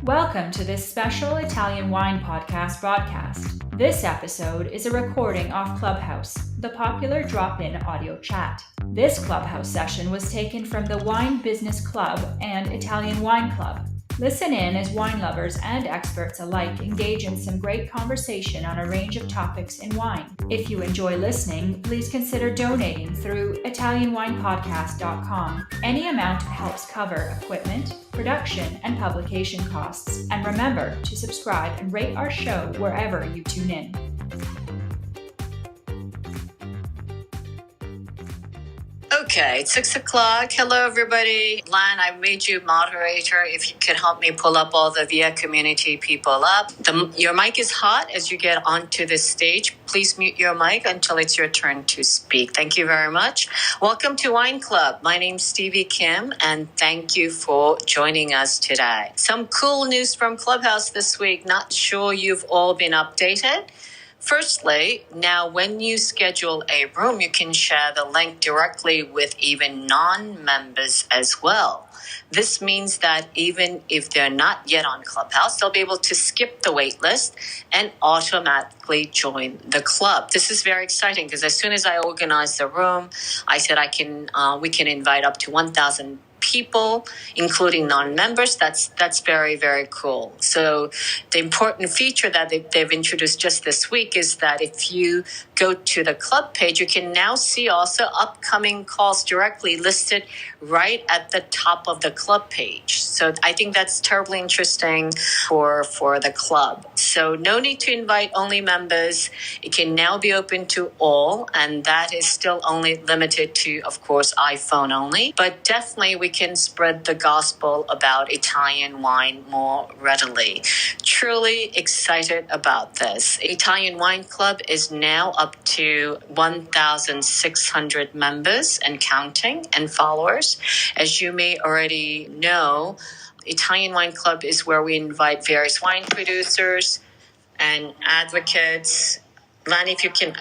Welcome to this special Italian wine podcast broadcast. This episode is a recording off Clubhouse, the popular drop-in audio chat. This Clubhouse session was taken from the Wine Business Club and Italian Wine Club. Listen in as wine lovers and experts alike engage in some great conversation on a range of topics in wine. If you enjoy listening, please consider donating through ItalianWinepodcast.com. Any amount helps cover equipment, production, and publication costs. And remember to subscribe and rate our show wherever you tune in. Okay, it's 6 o'clock. Hello, everybody. Lan, I made you moderator. If you could help me pull up all the VIA community people up. Your mic is hot as you get onto this stage. Please mute your mic until it's your turn to speak. Thank you very much. Welcome to Wine Club. My name's Stevie Kim, and thank you for joining us today. Some cool news from Clubhouse this week. Not sure you've all been updated. Firstly, now when you schedule a room, you can share the link directly with even non-members as well. This means that even if they're not yet on Clubhouse, they'll be able to skip the wait list and automatically join the club. This is very exciting because as soon as I organized the room, I said we can invite up to 1,000 people, including non-members. That's very, very cool. So the important feature that they've introduced just this week is that if you go to the club page, you can now see also upcoming calls directly listed right at the top of the club page. So I think that's terribly interesting for the club. So no need to invite only members. It can now be open to all, and that is still only limited to, of course, iPhone only. But definitely we can spread the gospel about Italian wine more readily. Truly excited about this. Italian Wine Club is now up to 1,600 members and counting and followers. As you may already know, Italian Wine Club is where we invite various wine producers and advocates. Lani, if you can,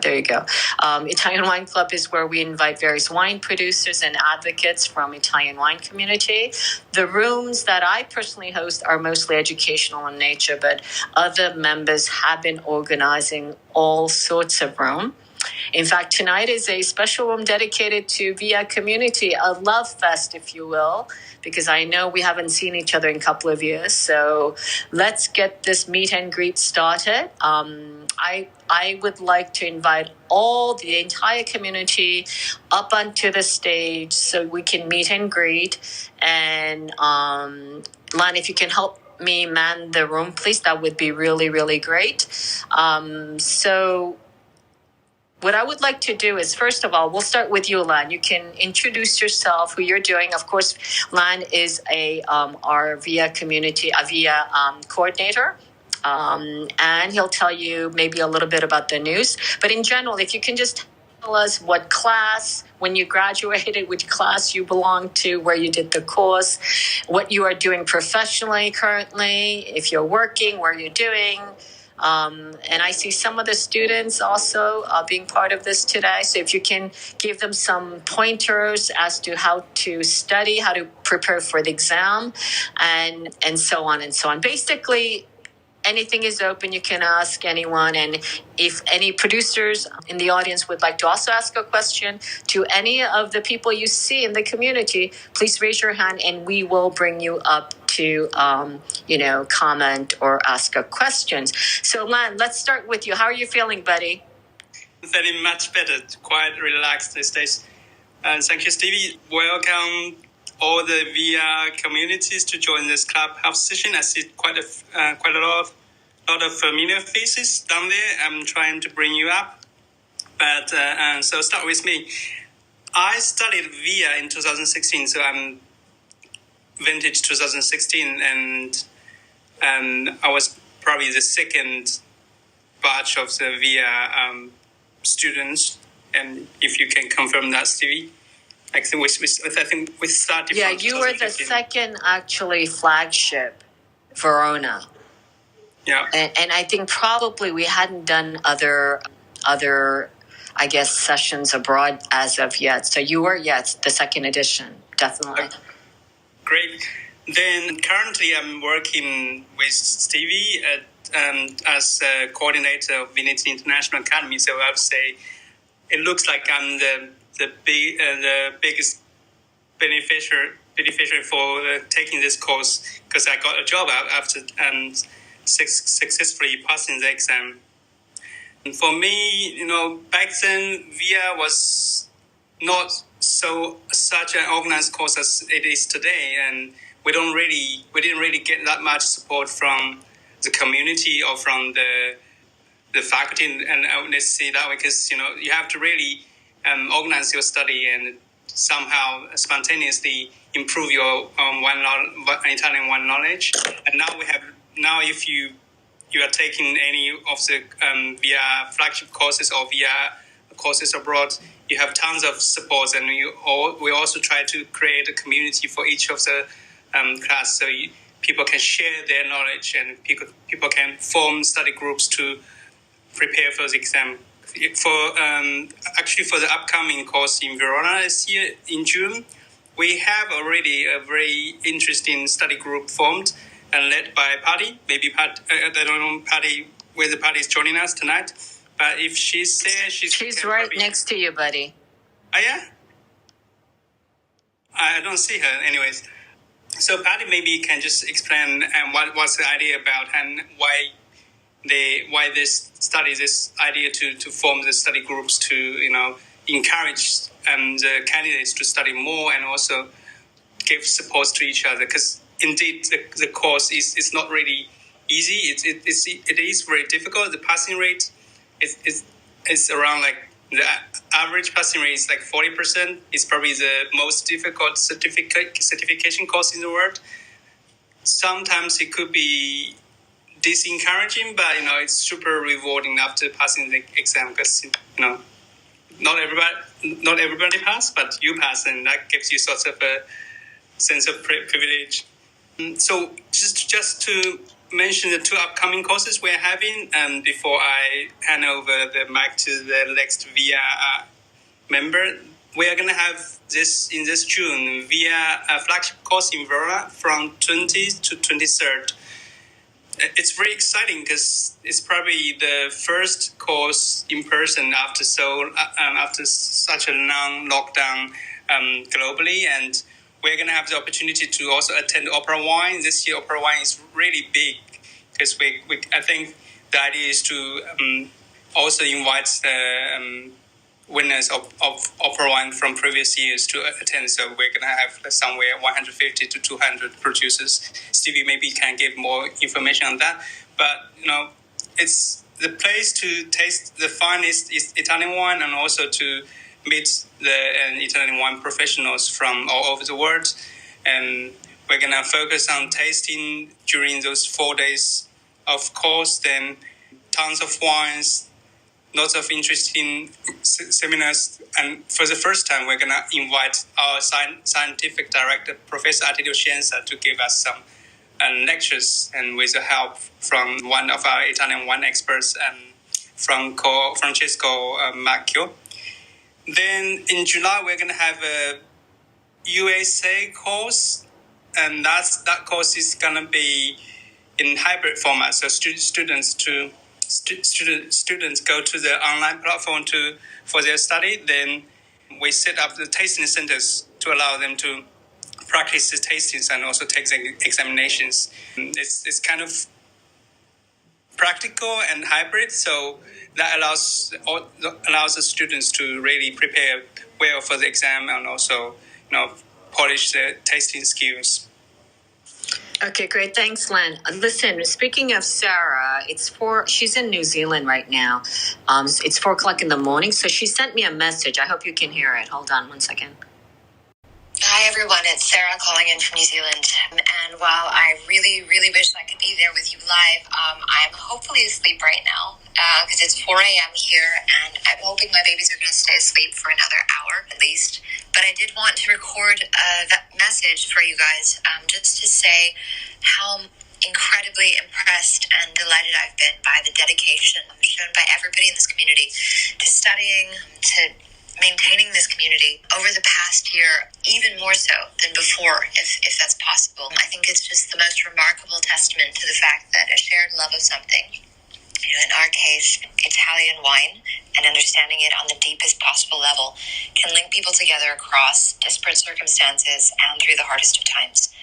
there you go. Italian Wine Club is where we invite various wine producers and advocates from Italian wine community. The rooms that I personally host are mostly educational in nature, but other members have been organizing all sorts of rooms. In fact, tonight is a special room dedicated to VIA community, a love fest, if you will, because I know we haven't seen each other in a couple of years. So let's get this meet and greet started. I would like to invite the entire community up onto the stage so we can meet and greet. And Lan, if you can help me man the room, please, that would be really, really great. So what I would like to do is, first of all, we'll start with you, Lan. You can introduce yourself, who you're doing. Of course, Lan is our VIA community, VIA coordinator. And he'll tell you maybe a little bit about the news. But in general, if you can just tell us what class, when you graduated, which class you belong to, where you did the course, what you are doing professionally currently, if you're working, where you're doing. And I see some of the students also being part of this today. So if you can give them some pointers as to how to study, how to prepare for the exam, and so on and so on. Basically, anything is open. You can ask anyone. And if any producers in the audience would like to also ask a question to any of the people you see in the community, please raise your hand and we will bring you up to, comment or ask a questions. So, Lan, let's start with you. How are you feeling, buddy? Feeling much better, quite relaxed these days. Thank you, Stevie. Welcome all the VIA communities to join this Clubhouse session. I see quite a lot of familiar faces down there. I'm trying to bring you up. But so start with me. I studied VIA in 2016, so I'm vintage 2016, and I was probably the second batch of the VIA students. And if you can confirm that, Stevie. I think we started. Yeah, you were the second actually flagship, Verona. Yeah, and I think probably we hadn't done other I guess, sessions abroad as of yet. So you are, yes, the second edition, definitely. Great. Then currently I'm working with Stevie as a coordinator of Vinitaly International Academy. So I would say it looks like I'm the biggest beneficiary for taking this course, because I got a job after successfully passing the exam. And for me, back then VIA was not such an organized course as it is today, and we didn't really get that much support from the community or from the faculty, and let's say that way, because you have to really organize your study and somehow spontaneously improve your Italian one knowledge. And now if you are taking any of the via flagship courses or via courses abroad, you have tons of support, and we also try to create a community for each of the class, so people can share their knowledge, and people can form study groups to prepare for the exam. For the upcoming course in Verona this year in June, we have already a very interesting study group formed and led by Patty. Maybe Pat, I don't know Patty, whether Patty is joining us tonight, but if she's there, she's right next to you, buddy. Oh yeah, I don't see her. Anyways, so Patty maybe can just explain what's the idea about and why this idea to form the study groups to encourage the candidates to study more and also give support to each other, because indeed the course is not really easy. It is very difficult. The passing rate is around like the average passing rate is like 40%. It's probably the most difficult certification course in the world. Sometimes it could be disencouraging, but it's super rewarding after passing the exam, because not everybody pass, but you pass, and that gives you sort of a sense of privilege. So just to mention the two upcoming courses we're having, before I hand over the mic to the next VIA member, we are going to have this June VIA flagship course in Verona from 20th to 23rd. It's very exciting because it's probably the first course in person after such a long lockdown globally, and we're going to have the opportunity to also attend Opera Wine. This year, Opera Wine is really big because I think the idea is to also invite the winners of Opera Wine from previous years to attend. So we're going to have somewhere 150 to 200 producers. Stevie maybe can give more information on that. But, it's the place to taste the finest Italian wine and also to meet the Italian wine professionals from all over the world. And we're going to focus on tasting during those 4 days of course, then tons of wines, lots of interesting seminars. And for the first time, we're going to invite our scientific director, Professor Attilio Scienza, to give us some lectures, and with the help from one of our Italian wine experts, from Francesco Marco. Then in July, we're going to have a USA course, and that course is going to be in hybrid format. So students go to the online platform for their study. Then we set up the tasting centers to allow them to practice the tastings and also take the examinations. It's kind of practical and hybrid, so that allows the students to really prepare well for the exam and also polish their tasting skills. Okay, great. Thanks, Len. Listen, speaking of Sarah, she's in New Zealand right now. It's 4:00 in the morning, so she sent me a message. I hope you can hear it. Hold on one second. Hi, everyone. It's Sarah calling in from New Zealand. And while I really, really wish I could be there with you live, I'm hopefully asleep right now because it's 4 a.m. here, and I'm hoping my babies are going to stay asleep for another hour at least. But I did want to record that message for you guys just to say how incredibly impressed and delighted I've been by the dedication shown by everybody in this community to studying, to maintaining this community over the past year, even more so than before, if that's possible. I think it's just the most remarkable testament to the fact that a shared love of something, in our case, Italian wine, and understanding it on the deepest possible level can link people together across disparate circumstances and through the hardest of times.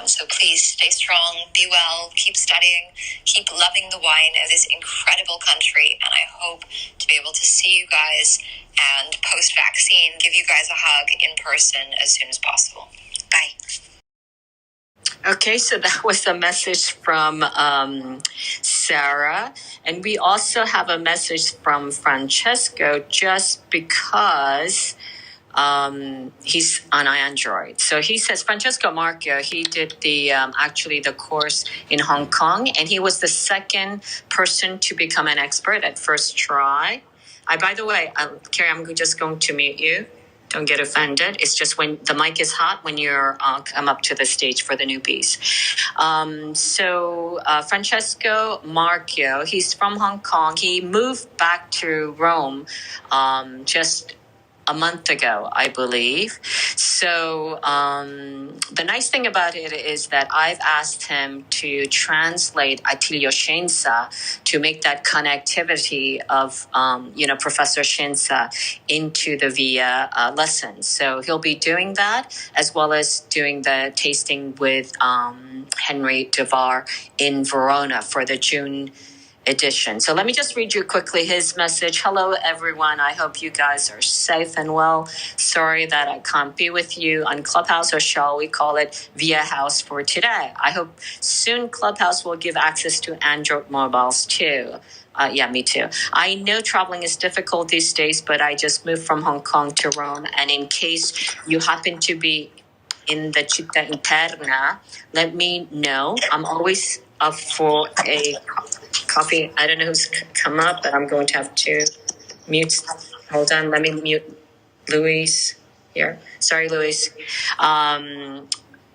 So please stay strong, be well, keep studying, keep loving the wine of this incredible country, and I hope to be able to see you guys and post-vaccine give you guys a hug in person as soon as possible. Bye. Okay, so that was a message from Sarah. And we also have a message from Francesco just because he's on Android. So he says, Francesco Marco, he did the actually the course in Hong Kong, and he was the second person to become an expert at first try. By the way, Carrie, I'm just going to mute you. Don't get offended. It's just when the mic is hot when you're come up to the stage for the newbies. So Francesco Marco, he's from Hong Kong. He moved back to Rome just a month ago, I believe. So the nice thing about it is that I've asked him to translate Attilio Scienza to make that connectivity of, Professor Scienza into the VIA lessons. So he'll be doing that as well as doing the tasting with Henry Devar in Verona for the June edition. So let me just read you quickly his message. Hello, everyone. I hope you guys are safe and well. Sorry that I can't be with you on Clubhouse, or shall we call it Via House for today. I hope soon Clubhouse will give access to Android mobiles too. Yeah, me too. I know traveling is difficult these days, but I just moved from Hong Kong to Rome. And in case you happen to be in the Città Interna, let me know. I'm always up for a coffee. I don't know who's come up, but I'm going to have to mute. Hold on, let me mute Luis here. Sorry, Luis.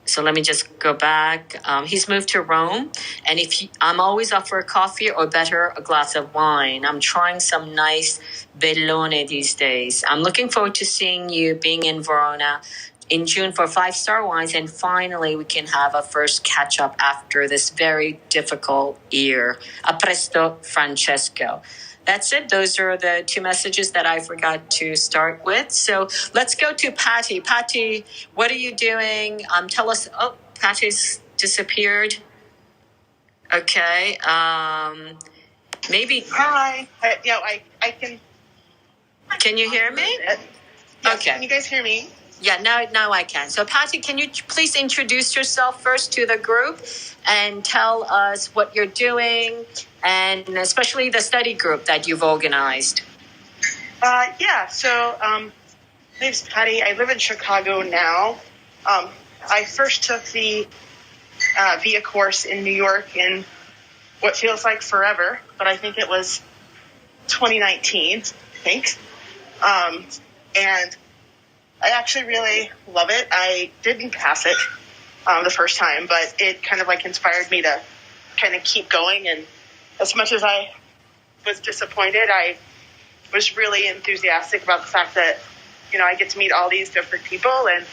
So let me just go back. He's moved to Rome, and I'm always up for a coffee, or better, a glass of wine. I'm trying some nice Bellone these days. I'm looking forward to seeing you being in Verona in June for 5-star wines, and finally we can have a first catch up after this very difficult year. A presto, Francesco. That's it. Those are the two messages that I forgot to start with. So let's go to Patty. Patty, what are you doing? Tell us. Oh, Patty's disappeared. Okay. Maybe. Hi. I can. Can you hear me? Yes. Okay. Can you guys hear me? Yeah, now I can. So, Patty, can you please introduce yourself first to the group and tell us what you're doing, and especially the study group that you've organized? So my name's Patty. I live in Chicago now. I first took the VIA course in New York in what feels like forever, but I think it was 2019, I think. And I actually really love it. I didn't pass it the first time, but it kind of inspired me to kind of keep going. And as much as I was disappointed, I was really enthusiastic about the fact that, I get to meet all these different people. And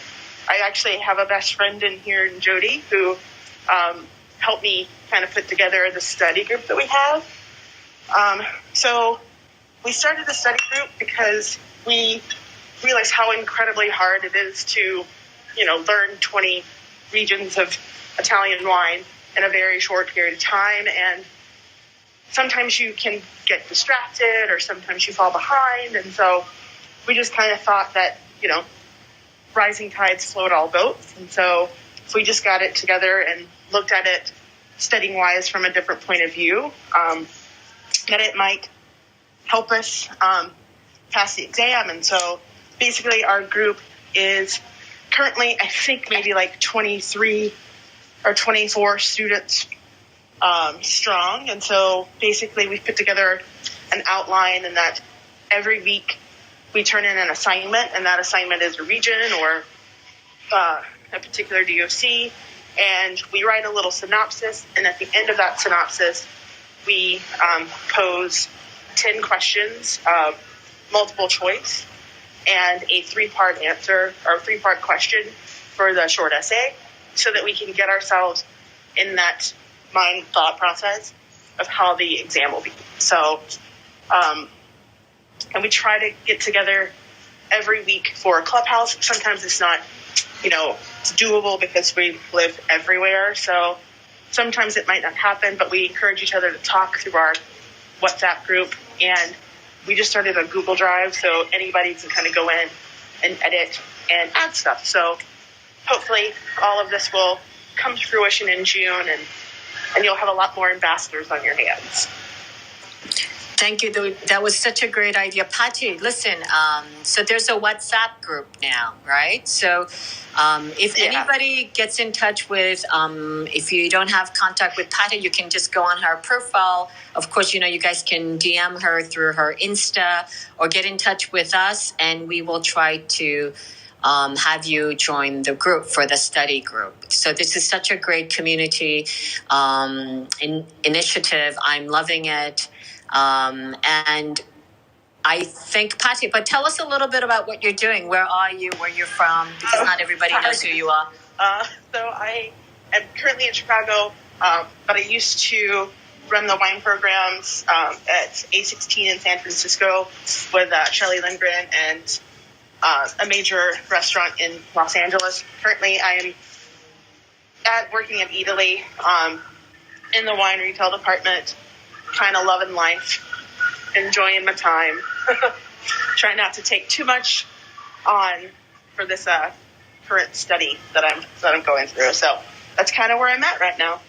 I actually have a best friend in here, Jody, who helped me kind of put together the study group that we have. So we started the study group because we realize how incredibly hard it is to, learn 20 regions of Italian wine in a very short period of time. And sometimes you can get distracted, or sometimes you fall behind. And so we just kind of thought that, rising tides float all boats. And so if we just got it together and looked at it studying-wise from a different point of view, that it might help us pass the exam. And so basically, our group is currently, I think, maybe 23 or 24 students strong. And so basically, we've put together an outline, and that every week we turn in an assignment, and that assignment is a region or a particular DOC. and we write a little synopsis, and at the end of that synopsis, we pose 10 questions, multiple choice, and a 3-part answer or 3-part question for the short essay, so that we can get ourselves in that mind thought process of how the exam will be. So, and we try to get together every week for a Clubhouse. Sometimes it's not, it's doable because we live everywhere. So sometimes it might not happen, but we encourage each other to talk through our WhatsApp group. And we just started a Google Drive, so anybody can kind of go in and edit and add stuff. So hopefully all of this will come to fruition in June, and you'll have a lot more ambassadors on your hands. Thank you. That was such a great idea. Patty, listen, so there's a WhatsApp group now, right? So if anybody gets in touch with, if you don't have contact with Patty, you can just go on her profile. Of course, you guys can DM her through her Insta or get in touch with us, and we will try to have you join the group for the study group. So this is such a great community initiative. I'm loving it. And I think, Patty, but tell us a little bit about what you're doing. Where are you? Where you're from? Because not everybody knows who you are. So I am currently in Chicago, but I used to run the wine programs at A16 in San Francisco with Shelley Lindgren and a major restaurant in Los Angeles. Currently, I am working at Italy in the wine retail department, kind of loving life, enjoying my time. Trying not to take too much on for this current study that I'm going through. So that's kind of where I'm at right now.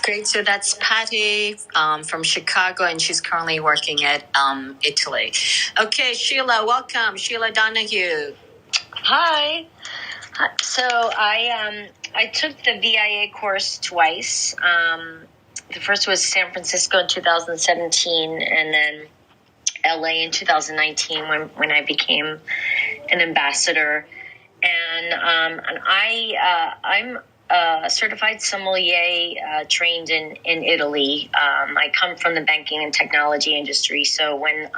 Great. So that's Patty from Chicago, and she's currently working at Italy. Okay, Sheila, welcome. Sheila Donahue. Hi. So I took the VIA course twice. The first was San Francisco in 2017, and then LA in 2019 when I became an ambassador. And I'm a certified sommelier trained in Italy. I come from the banking and technology industry. So when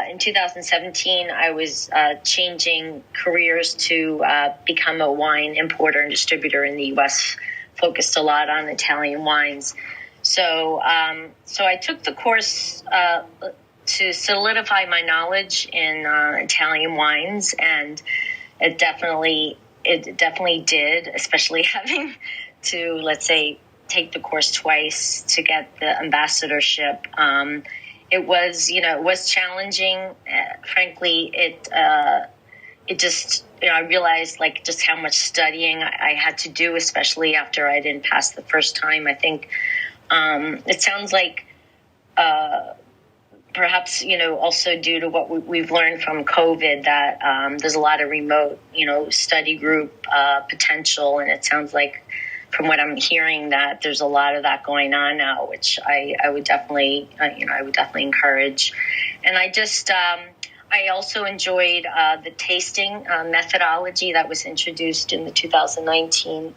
in 2017, I was changing careers to become a wine importer and distributor in the U.S., focused a lot on Italian wines. So I took the course to solidify my knowledge in Italian wines, and it definitely did, especially having to, let's say, take the course twice to get the ambassadorship. It was challenging. Frankly, it just, I realized just how much studying I had to do, especially after I didn't pass the first time. I think it sounds like perhaps, also due to what we've learned from COVID, that there's a lot of remote, study group potential. And it sounds like, from what I'm hearing, that there's a lot of that going on now, which I would definitely, encourage. And I also enjoyed the tasting methodology that was introduced in the 2019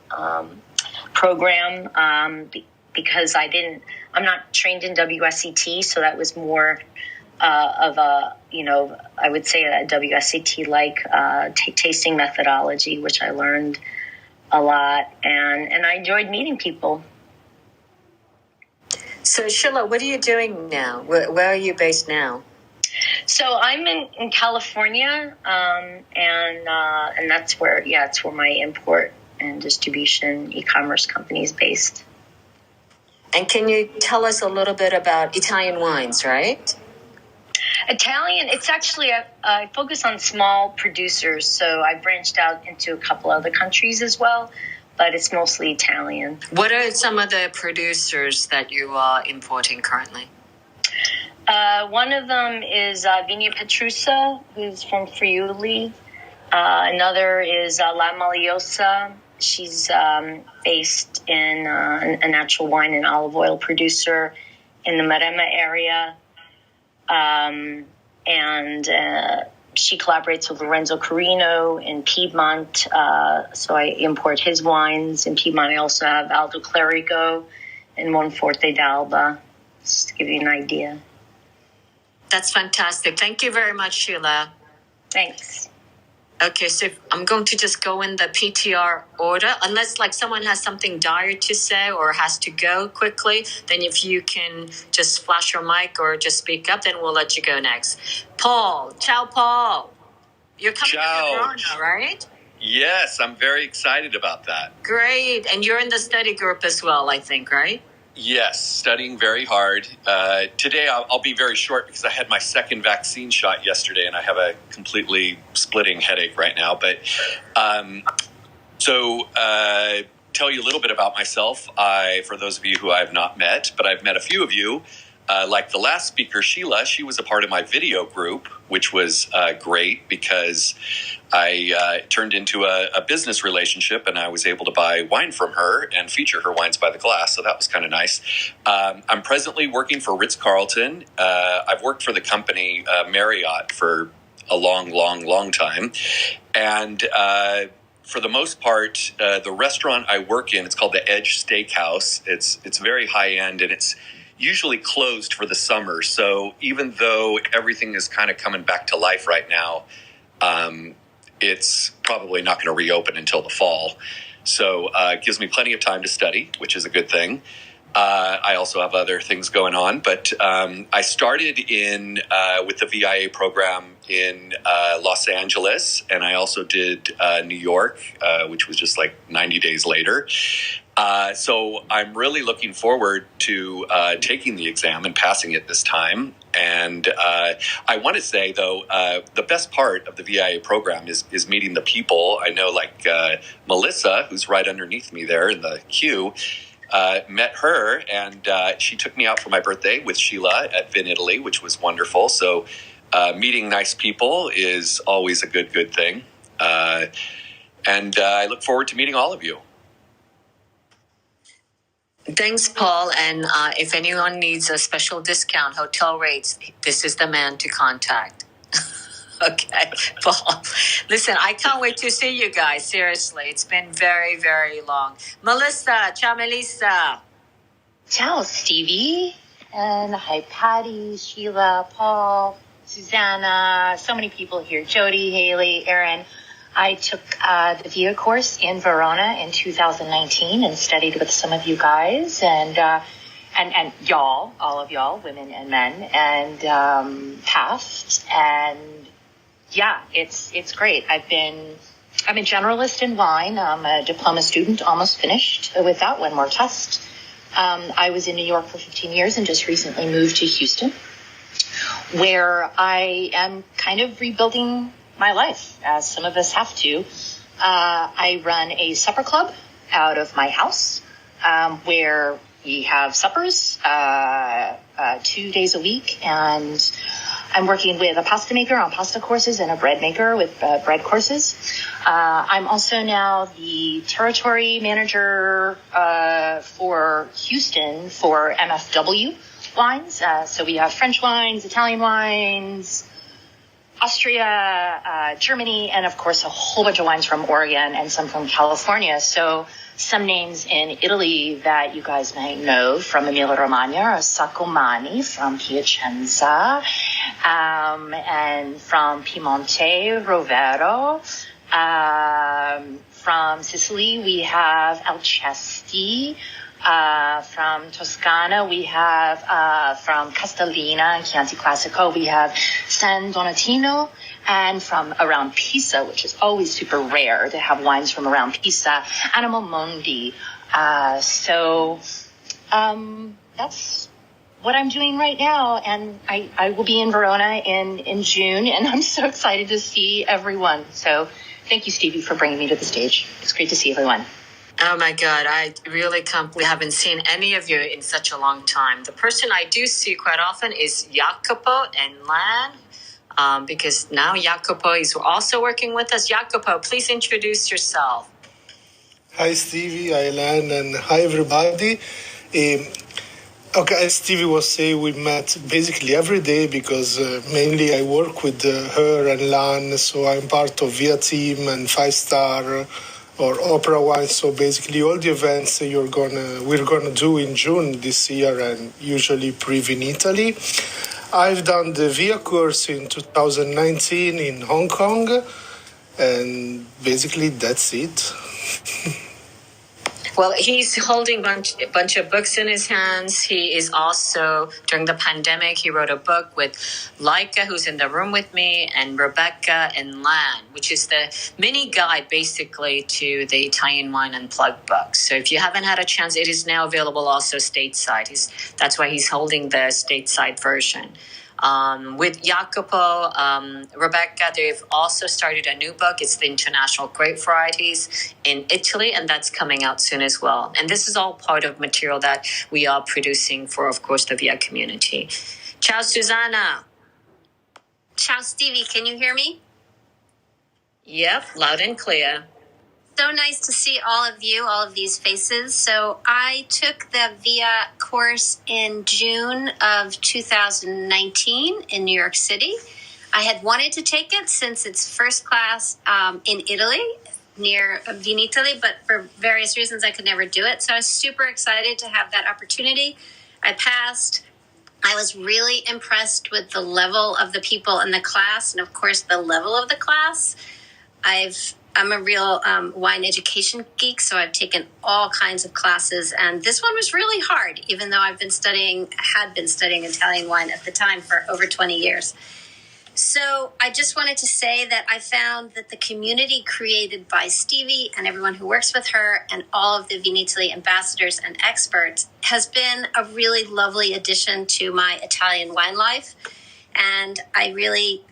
program because I'm not trained in WSET, so that was more of a, I would say a WSET-like tasting methodology, which I learned a lot, and I enjoyed meeting people. So, Sheila, what are you doing now? Where are you based now? So I'm in California, and that's where, it's where my import and distribution e-commerce company is based. And can you tell us a little bit about Italian wines, right? Italian, it's actually, I focus on small producers, so I branched out into a couple other countries as well, but it's mostly Italian. What are some of the producers that you are importing currently? One of them is Vigna Petrusa, who's from Friuli. Another is La Maliosa. She's based in a natural wine and olive oil producer in the Maremma area. And she collaborates with Lorenzo Carino in Piedmont, so I import his wines. In Piedmont, I also have Aldo Clerico and Monforte d'Alba, just to give you an idea. That's fantastic. Thank you very much, Sheila. Thanks. Okay, so I'm going to just go in the PTR order. Unless like someone has something dire to say or has to go quickly, then if you can just flash your mic or just speak up, then we'll let you go next. Paul. Ciao, Paul. You're coming to Verona, right? Yes, I'm very excited about that. Great. And you're in the study group as well, I think, right? Yes, studying very hard. Today I'll be very short because I had my second vaccine shot yesterday and I have a completely splitting headache right now. But tell you a little bit about myself. For those of you who I have not met, but I've met a few of you. Like the last speaker, Sheila, she was a part of my video group, which was great because I turned into a business relationship and I was able to buy wine from her and feature her wines by the glass. So that was kind of nice. I'm presently working for Ritz-Carlton. I've worked for the company Marriott for a long time. And for the most part, the restaurant I work in, it's called the Edge Steakhouse. It's very high end and it's usually closed for the summer. So even though everything is kind of coming back to life right now, it's probably not going to reopen until the fall. So it gives me plenty of time to study, which is a good thing. I also have other things going on, but I started with the VIA program in Los Angeles, and I also did New York, which was just like 90 days later. So I'm really looking forward to taking the exam and passing it this time. And I want to say, though, the best part of the VIA program is meeting the people. I know, like Melissa, who's right underneath me there in the queue, met her, and she took me out for my birthday with Sheila at Vinitaly, which was wonderful. So meeting nice people is always a good thing. And I look forward to meeting all of you. Thanks, Paul. And if anyone needs a special discount, hotel rates, this is the man to contact. Okay, Paul. Listen, I can't wait to see you guys. Seriously, it's been very, very long. Melissa, ciao, Melissa. Ciao, Stevie. And hi, Patty, Sheila, Paul, Susanna, so many people here. Jody, Haley, Aaron. I took the VIA course in Verona in 2019 and studied with some of you guys and y'all, all of y'all, women and men, and passed. And yeah, it's great. I'm a generalist in wine. I'm a diploma student, almost finished with that, one more test. I was in New York for 15 years and just recently moved to Houston, where I am kind of rebuilding my life, as some of us have to. I run a supper club out of my house, where we have suppers 2 days a week, and I'm working with a pasta maker on pasta courses and a bread maker with bread courses. I'm also now the territory manager for Houston for MFW wines. So we have French wines, Italian wines, Austria, Germany, and of course a whole bunch of wines from Oregon and some from California. So some names in Italy that you guys may know from Emilia-Romagna are Sacomani from Piacenza, and from Piemonte, Rovero. From Sicily, we have Alcesti. From Toscana, we have from Castellina and Chianti Classico, we have San Donatino, and from around Pisa, which is always super rare to have wines from around Pisa, Animal Mondi. So that's what I'm doing right now, and I will be in Verona in June, and I'm so excited to see everyone. So thank you, Stevie, for bringing me to the stage. It's great to see everyone. Oh my God, I really haven't seen any of you in such a long time. The person I do see quite often is Jacopo and Lan, because now Jacopo is also working with us. Jacopo, please introduce yourself. Hi, Stevie, hi, Lan, and hi, everybody. Okay, as Stevie was saying, we met basically every day because mainly I work with her and Lan, so I'm part of Via Team and 5-Star or Opera Wine. So basically all the events we're gonna do in June this year and usually pre-Vinitaly. I've done the Via course in 2019 in Hong Kong, and basically that's it. Well, he's holding a bunch of books in his hands. He is also, during the pandemic, he wrote a book with Laika, who's in the room with me, and Rebecca and Lan, which is the mini guide, basically, to the Italian Wine Unplugged book. So if you haven't had a chance, it is now available also stateside. That's why he's holding the stateside version. With Jacopo, Rebecca, they've also started a new book. It's the International Grape Varieties in Italy, and that's coming out soon as well. And this is all part of material that we are producing for, of course, the VIA community. Ciao, Susanna. Ciao, Stevie. Can you hear me? Yep, loud and clear. So nice to see all of you, all of these faces. So I took the VIA course in June of 2019 in New York City. I had wanted to take it since it's first class in Italy, near Vinitaly, but for various reasons I could never do it. So I was super excited to have that opportunity. I passed. I was really impressed with the level of the people in the class and, of course, the level of the class. I'm a real wine education geek, so I've taken all kinds of classes, and this one was really hard, even though had been studying Italian wine at the time for over 20 years. So I just wanted to say that I found that the community created by Stevie and everyone who works with her and all of the Vinitaly ambassadors and experts has been a really lovely addition to my Italian wine life. And I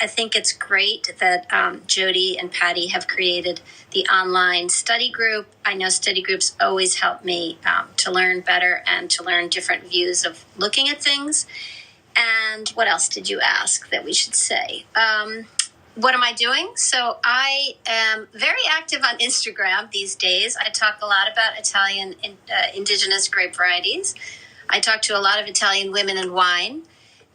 think it's great that Jody and Patty have created the online study group. I know study groups always help me to learn better and to learn different views of looking at things. And what else did you ask that we should say? What am I doing? So I am very active on Instagram these days. I talk a lot about Italian indigenous grape varieties. I talk to a lot of Italian women in wine.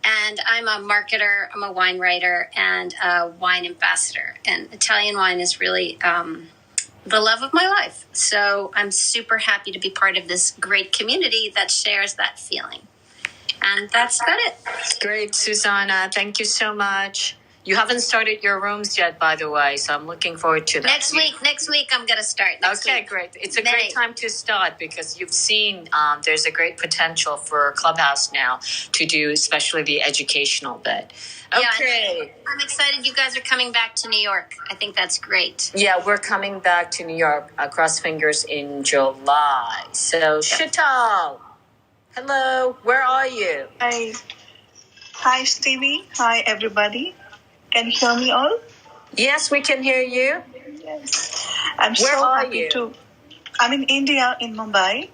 And I'm a marketer, I'm a wine writer, and a wine ambassador. And Italian wine is really the love of my life. So I'm super happy to be part of this great community that shares that feeling. And that's about it. Great, Susanna. Thank you so much. You haven't started your rooms yet, by the way, so I'm looking forward to that. Next week I'm going to start. Okay, great. It's a great time to start because you've seen there's a great potential for Clubhouse now to do especially the educational bit. Okay. Yeah, I'm excited you guys are coming back to New York. I think that's great. Yeah, we're coming back to New York, cross fingers, in July. So, Shital, hello, where are you? Hi, Stevie. Hi, everybody. Can you hear me all? Yes, we can hear you. Yes. I'm Where so are happy you? to. I'm in India, in Mumbai.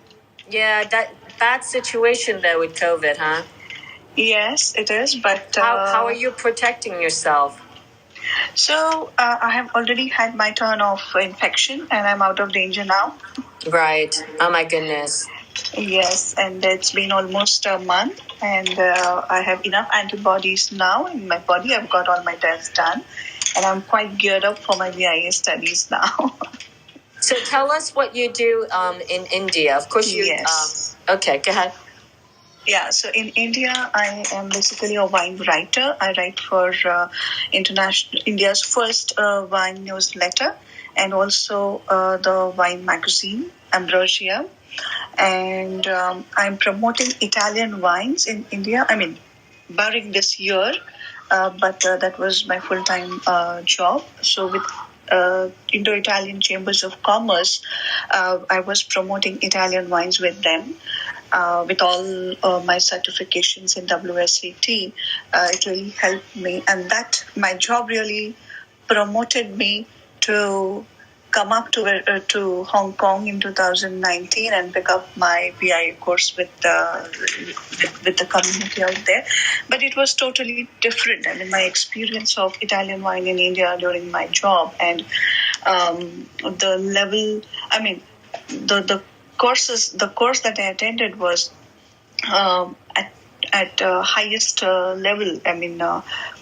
Yeah, that bad situation there with COVID, huh? Yes, it is. But how are you protecting yourself? So I have already had my turn of infection, and I'm out of danger now. Right. Oh my goodness. Yes, and it's been almost a month, and I have enough antibodies now in my body. I've got all my tests done, and I'm quite geared up for my VIA studies now. So tell us what you do in India. Of course, you. Yes. Okay, go ahead. Yeah, so in India, I am basically a wine writer. I write for India's first wine newsletter and also the wine magazine, Ambrosia. And I'm promoting Italian wines in India. I mean, barring this year, but that was my full-time job. So with Indo-Italian Chambers of Commerce, I was promoting Italian wines with them. With all my certifications in WSET, it really helped me. And that, my job really promoted me to come up to Hong Kong in 2019 and pick up my VIA course with the community out there. But it was totally different. I mean, my experience of Italian wine in India during my job and the level, I mean, the course that I attended was at highest level. I mean,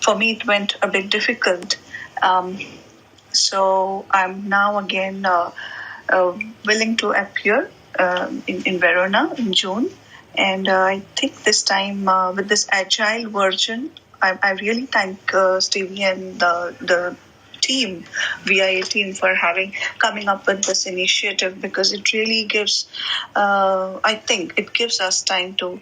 for me, it went a bit difficult. So I'm now again willing to appear in Verona in June. And I think this time with this agile version, I really thank Stevie and the team, VIA team, for coming up with this initiative, because it really gives, I think it gives us time to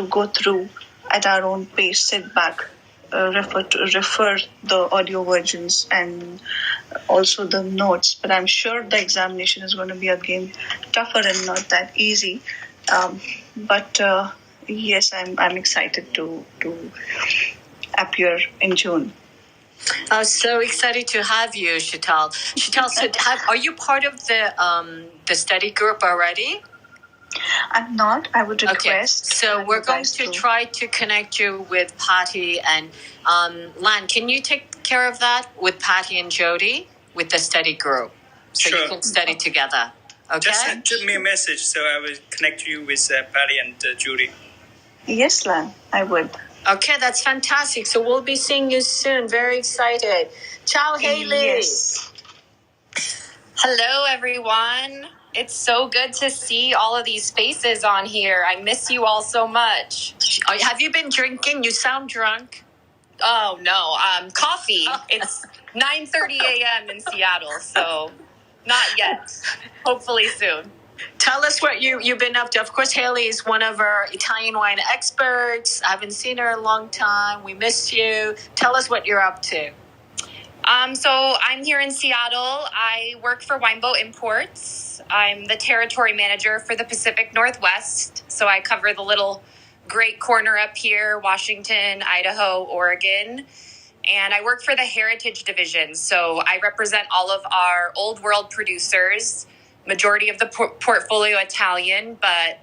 go through at our own pace, sit back, refer the audio versions and also the notes. But I'm sure the examination is going to be again tougher and not that easy. But yes, I'm excited to appear in June. So excited to have you, Xital. Xital, so are you part of the study group already? I'm not. I would request. Okay. So we're going to try to connect you with Patty and Lan. Can you take care of that with Patty and Jody with the study group, so Sure. you can study together? Okay. Just send me a message, so I will connect you with Patty and Judy. Yes, Lan, I would. Okay, that's fantastic. So we'll be seeing you soon. Very excited. Ciao, Haley. Yes. Hello, everyone. It's so good to see all of these faces on here. I miss you all so much. Have you been drinking? You sound drunk. Oh, no. Coffee. It's 9:30 a.m. in Seattle, so not yet. Hopefully soon. Tell us what you've been up to. Of course, Haley is one of our Italian wine experts. I haven't seen her in a long time. We miss you. Tell us what you're up to. So I'm here in Seattle. I work for Winebow Imports. I'm the territory manager for the Pacific Northwest. So I cover the little great corner up here, Washington, Idaho, Oregon. And I work for the Heritage Division. So I represent all of our old world producers, majority of the portfolio Italian, but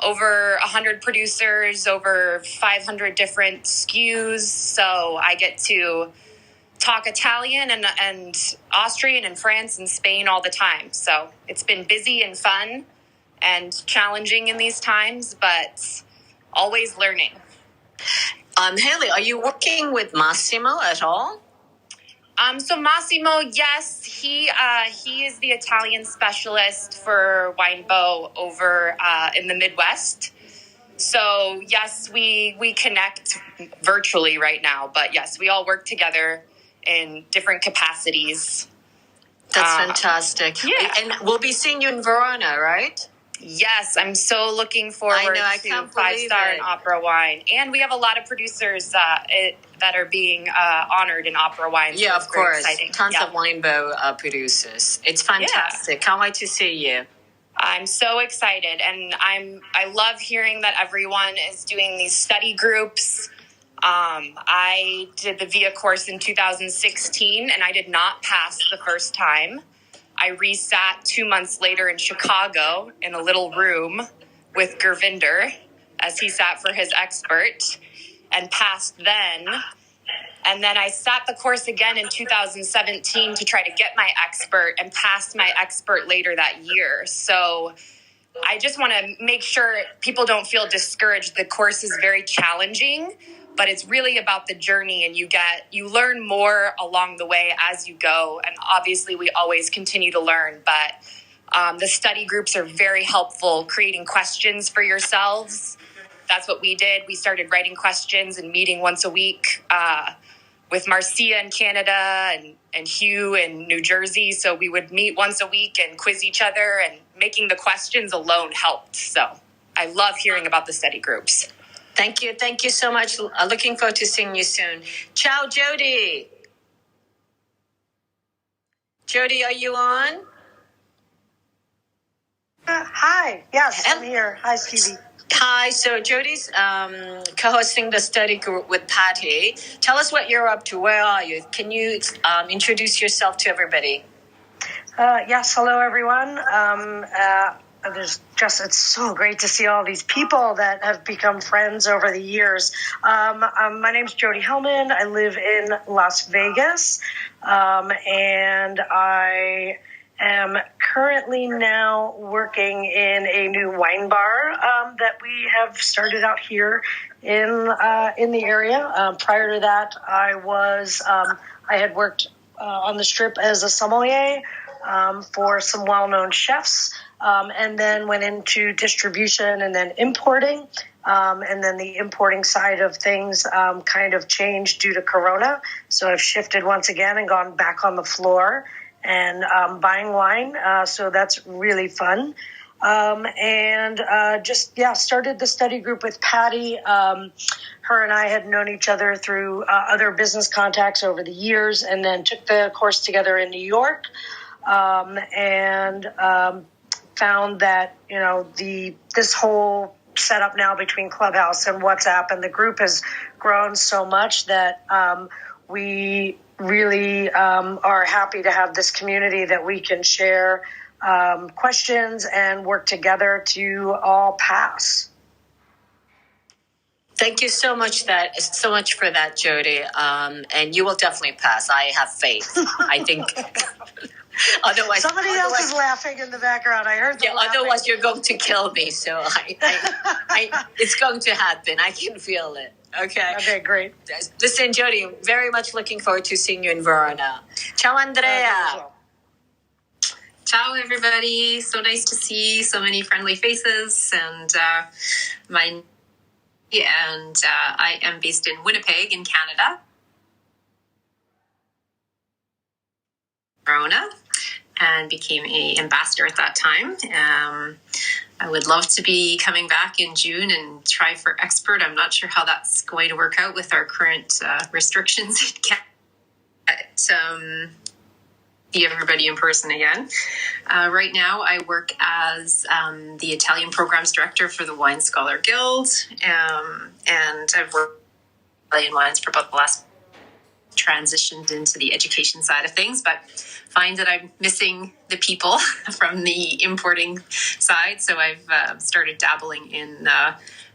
over 100 producers, over 500 different SKUs. So I get to talk Italian and Austrian and France and Spain all the time. So it's been busy and fun and challenging in these times, but always learning. Haley, are you working with Massimo at all? So Massimo, yes, he is the Italian specialist for Winebow over in the Midwest. So yes, we connect virtually right now, but yes, we all work together in different capacities. That's fantastic. Yeah. And we'll be seeing you in Verona, right? Yes, I'm so looking forward to 5-star and Opera Wine. And we have a lot of producers that are being honored in Opera Wine. Yeah, so of course. Exciting. Tons of Winebow producers. It's fantastic. Can't wait to see you. I'm so excited. And I love hearing that everyone is doing these study groups. I did the VIA course in 2016, and I did not pass the first time. I resat 2 months later in Chicago in a little room with Gurvinder as he sat for his expert and passed then. And then I sat the course again in 2017 to try to get my expert and passed my expert later that year. So I just want to make sure people don't feel discouraged. The course is very challenging, but it's really about the journey, and you learn more along the way as you go. And obviously we always continue to learn, but the study groups are very helpful, creating questions for yourselves. That's what we did. We started writing questions and meeting once a week with Marcia in Canada and Hugh in New Jersey. So we would meet once a week and quiz each other, and making the questions alone helped. So I love hearing about the study groups. Thank you. Thank you so much. Looking forward to seeing you soon. Ciao, Jody. Jody, are you on? Hi. Yes, I'm here. Hi, Stevie. Hi. So Jody's co-hosting the study group with Patty. Tell us what you're up to. Where are you? Can you introduce yourself to everybody? Yes. Hello, everyone. It's so great to see all these people that have become friends over the years. My name's Jody Hellman. I live in Las Vegas, and I am currently now working in a new wine bar that we have started out here in the area. Prior to that, I had worked on the Strip as a sommelier for some well-known chefs, and then went into distribution and then importing. And then the importing side of things kind of changed due to Corona. So I've shifted once again and gone back on the floor and buying wine. So that's really fun. Started the study group with Patty. Her and I had known each other through other business contacts over the years, and then took the course together in New York. Found that, this whole setup now between Clubhouse and WhatsApp and the group has grown so much that we really are happy to have this community that we can share questions and work together to all pass. Thank you so much for that, Jody. And you will definitely pass. I have faith. I think. Otherwise, somebody else is laughing in the background. I heard them laughing. Otherwise, you're going to kill me. So it's going to happen. I can feel it. Okay. Okay, great. Listen, Jody, very much looking forward to seeing you in Verona. Ciao, Andrea. Ciao, everybody. So nice to see so many friendly faces. And I am based in Winnipeg in Canada. Verona, and became an ambassador at that time. I would love to be coming back in June and try for expert. I'm not sure how that's going to work out with our current restrictions. See everybody in person again. Right now, I work as the Italian Programs Director for the Wine Scholar Guild, and I've worked with Italian wines for about the last transitioned into the education side of things, but find that I'm missing the people from the importing side. So I've started dabbling in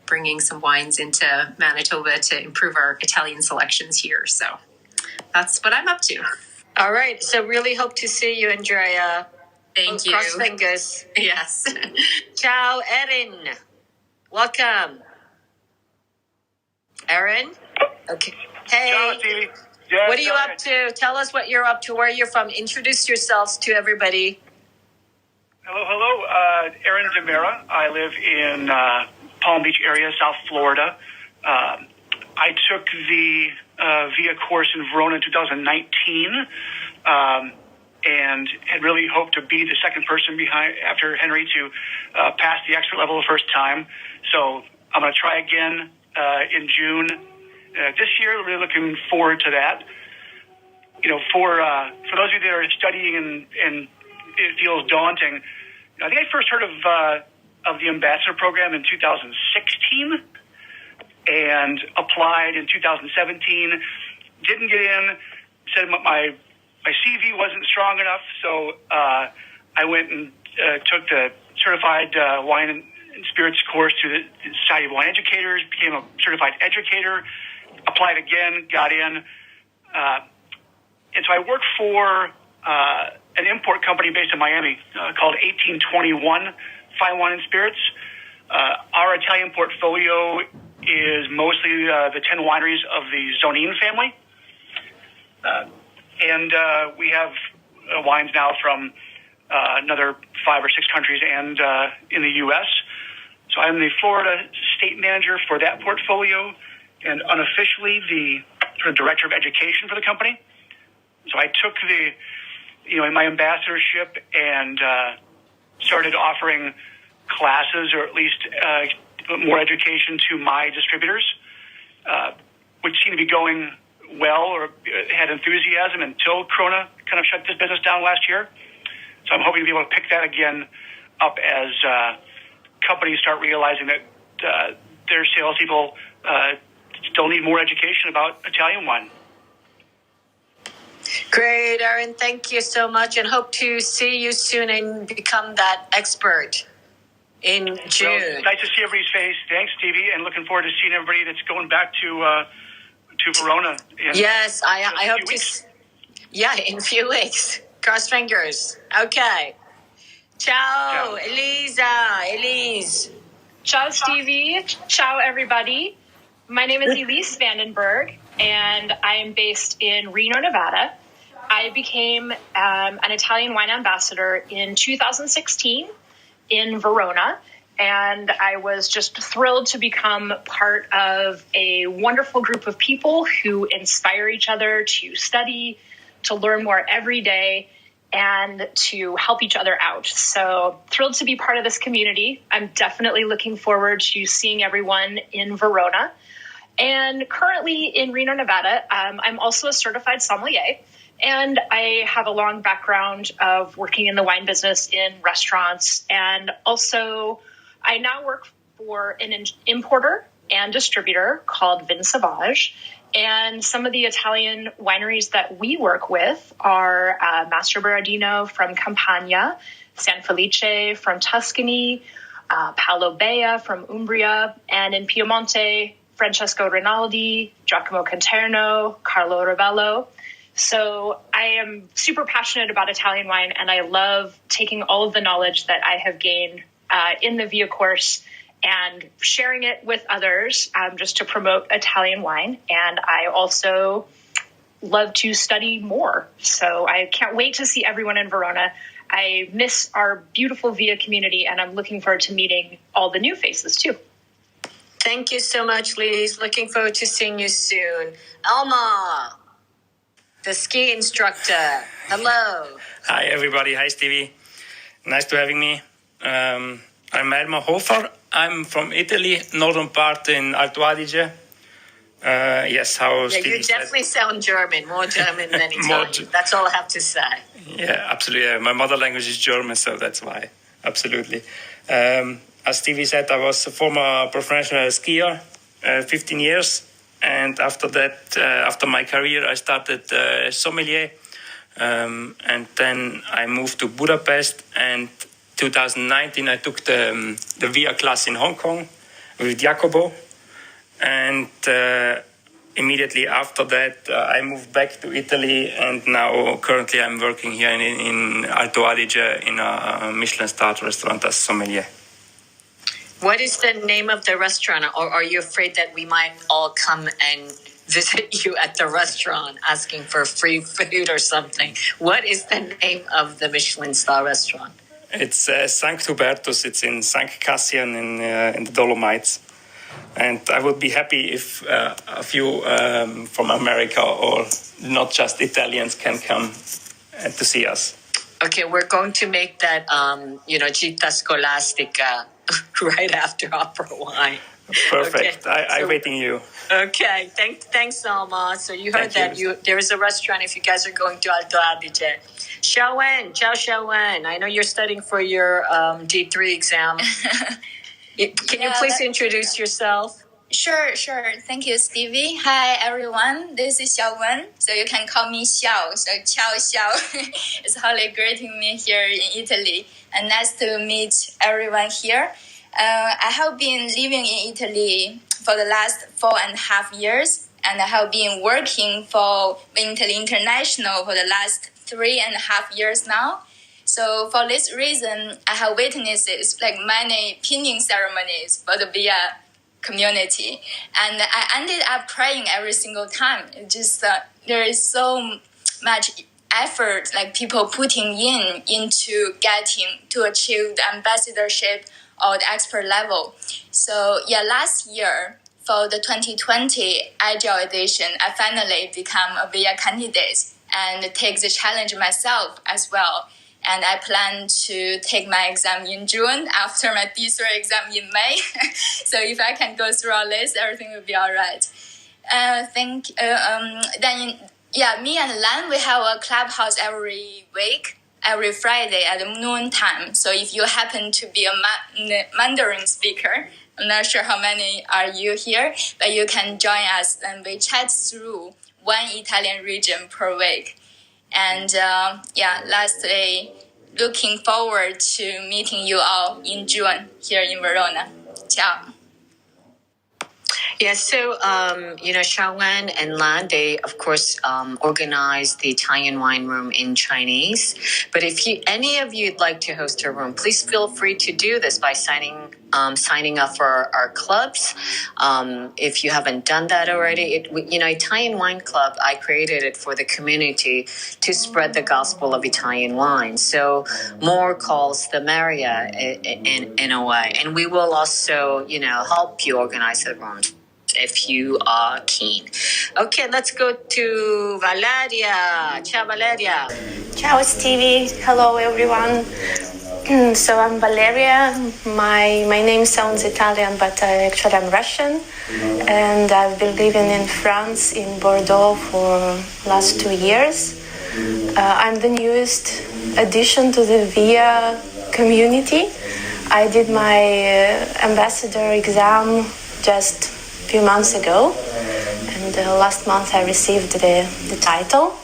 bringing some wines into Manitoba to improve our Italian selections here. So that's what I'm up to. All right. So really hope to see you, Andrea. Thank you. Cross fingers. Yes. Ciao, Erin. Welcome. Erin? Okay. Hey. Ciao, Stevie. Yeah, what are you up to? Tell us what you're up to, where you're from. Introduce yourselves to everybody. Hello. Aaron DeMera. I live in Palm Beach area, South Florida. I took the VIA course in Verona in 2019 and had really hoped to be the second person after Henry to pass the expert level the first time. So I'm going to try again in June. This year, really looking forward to that. For those of you that are studying and it feels daunting, I think I first heard of the ambassador program in 2016 and applied in 2017. Didn't get in. Said my CV wasn't strong enough, so I went and took the certified wine and spirits course through the Society of Wine Educators. Became a certified educator. Applied again, got in, and so I work for an import company based in Miami called 1821 Fine Wine and Spirits. Our Italian portfolio is mostly the 10 wineries of the Zonin family, and we have wines now from another 5 or 6 countries and in the U.S. So I'm the Florida state manager for that portfolio, and unofficially the sort of director of education for the company. So I took my ambassadorship and started offering classes, or at least more education to my distributors, which seemed to be going well, or had enthusiasm until Corona kind of shut this business down last year. So I'm hoping to be able to pick that again up as companies start realizing that their salespeople still need more education about Italian wine. Great, Aaron. Thank you so much, and hope to see you soon and become that expert in June. Well, nice to see everybody's face. Thanks, Stevie, and looking forward to seeing everybody that's going back to Verona. Yes, I hope to. Yeah, in a few weeks. Cross fingers. Okay. Ciao, Elise. Ciao, Stevie. Ciao, everybody. My name is Elise Vandenberg, and I am based in Reno, Nevada. I became an Italian wine ambassador in 2016 in Verona, and I was just thrilled to become part of a wonderful group of people who inspire each other to study, to learn more every day, and to help each other out. So thrilled to be part of this community. I'm definitely looking forward to seeing everyone in Verona. And currently in Reno, Nevada, I'm also a certified sommelier. And I have a long background of working in the wine business in restaurants. And also, I now work for an importer and distributor called Vin Sauvage. And some of the Italian wineries that we work with are Master Berardino from Campania, San Felice from Tuscany, Paolo Bea from Umbria, and in Piemonte, Francesco Rinaldi, Giacomo Conterno, Carlo Ravello. So I am super passionate about Italian wine, and I love taking all of the knowledge that I have gained in the VIA course and sharing it with others just to promote Italian wine. And I also love to study more. So I can't wait to see everyone in Verona. I miss our beautiful VIA community, and I'm looking forward to meeting all the new faces too. Thank you so much, Liz. Looking forward to seeing you soon. Elma, the ski instructor. Hello. Hi, everybody. Hi, Stevie. Nice to having me. I'm Elmar Hofer. I'm from Italy, northern part in Alto Adige. Yes, how Stevie you definitely sound German, more German than Italian. That's all I have to say. Yeah, absolutely. Yeah. My mother language is German, so that's why. Absolutely. As Stevie said, I was a former professional skier, 15 years. And after that, after my career, I started sommelier. And then I moved to Budapest, and 2019 I took the VIA class in Hong Kong with Jacobo, and immediately after that I moved back to Italy, and now currently I'm working here in Alto Adige in a Michelin-starred restaurant as sommelier. What is the name of the restaurant, or are you afraid that we might all come and visit you at the restaurant asking for free food or something? What is the name of the Michelin-star restaurant? It's St. Hubertus. It's in St. Cassian in the Dolomites. And I would be happy if a few from America or not just Italians can come to see us. Okay, we're going to make that, Gita Scolastica right after Opera Wine. Perfect. Okay. I'm waiting you. Okay. Thanks, Alma. So you heard there is a restaurant if you guys are going to Alto Adige. Xiaowen. Ciao, Xiaowen. I know you're studying for your D3 exam. Can you please introduce yourself? Sure. Thank you, Stevie. Hi, everyone. This is Xiaowen. So you can call me Xiao. So Xiao. It's Holly greeting me here in Italy. And nice to meet everyone here. I have been living in Italy for the last 4.5 years, and I have been working for Vinitaly International for the last 3.5 years now. So for this reason, I have witnessed many pinning ceremonies for the VIA community, and I ended up crying every single time. It just there is so much effort people putting into getting to achieve the ambassadorship or the expert level. So last year for the 2020 Agile edition, I finally become a VIA candidate and take the challenge myself as well. And I plan to take my exam in June after my D3 exam in May. So if I can go through all this, everything will be all right. Me and Lan, we have a clubhouse every week, every Friday at noon time. So if you happen to be a Mandarin speaker, I'm not sure how many are you here, but you can join us and we chat through one Italian region per week. And lastly, looking forward to meeting you all in June here in Verona. Ciao. Yeah, so, Xiaowen and Lan, they, of course, organized the Italian wine room in Chinese. But if any of you'd like to host a room, please feel free to do this by signing up for our clubs. If you haven't done that already, Italian Wine Club, I created it for the community to spread the gospel of Italian wine. So more calls the merrier in a way. And we will also, help you organize the rooms if you are keen. Okay, let's go to Valeria. Ciao, Valeria. Ciao, Stevie. Hello, everyone. So I'm Valeria. My name sounds Italian, but actually I'm Russian. And I've been living in France, in Bordeaux, for last 2 years. I'm the newest addition to the VIA community. I did my ambassador exam just a few months ago, and last month I received the title.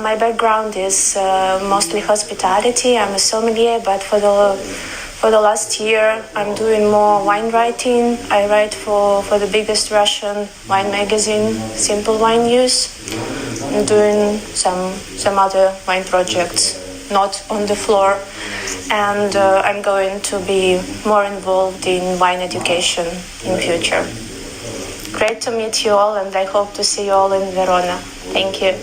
My background is mostly hospitality. I'm a sommelier, but for the last year I'm doing more wine writing. I write for the biggest Russian wine magazine, Simple Wine News. I'm doing some other wine projects, not on the floor, and I'm going to be more involved in wine education in future. Great to meet you all, and I hope to see you all in Verona. Thank you.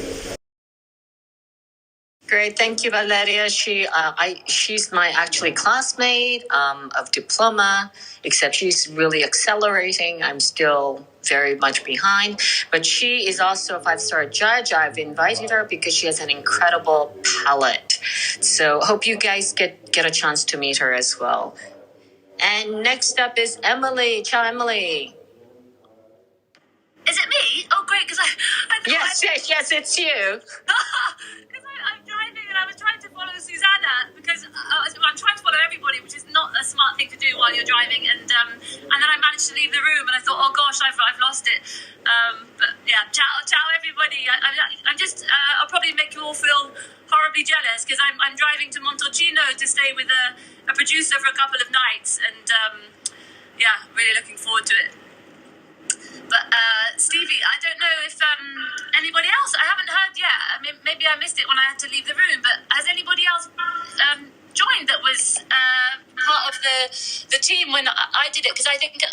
Great, thank you, Valeria. She's my actually classmate of diploma, except she's really accelerating. I'm still very much behind, but she is also a 5-star judge. I've invited her because she has an incredible palate. So hope you guys get a chance to meet her as well. And next up is Emily. Ciao, Emily. Is it me? Oh, great, because I Yes, it's you. Because I'm driving and I was trying to follow Susanna because I'm trying to follow everybody, which is not a smart thing to do while you're driving. And then I managed to leave the room and I thought, oh gosh, I've lost it. But yeah, ciao everybody. I'll probably make you all feel horribly jealous because I'm driving to Montalcino to stay with a producer for a couple of nights, and really looking forward to it. But Stevie, I don't know if anybody else, I haven't heard yet. I mean, maybe I missed it when I had to leave the room, but has anybody else joined that was part of the team when I did it? Because I think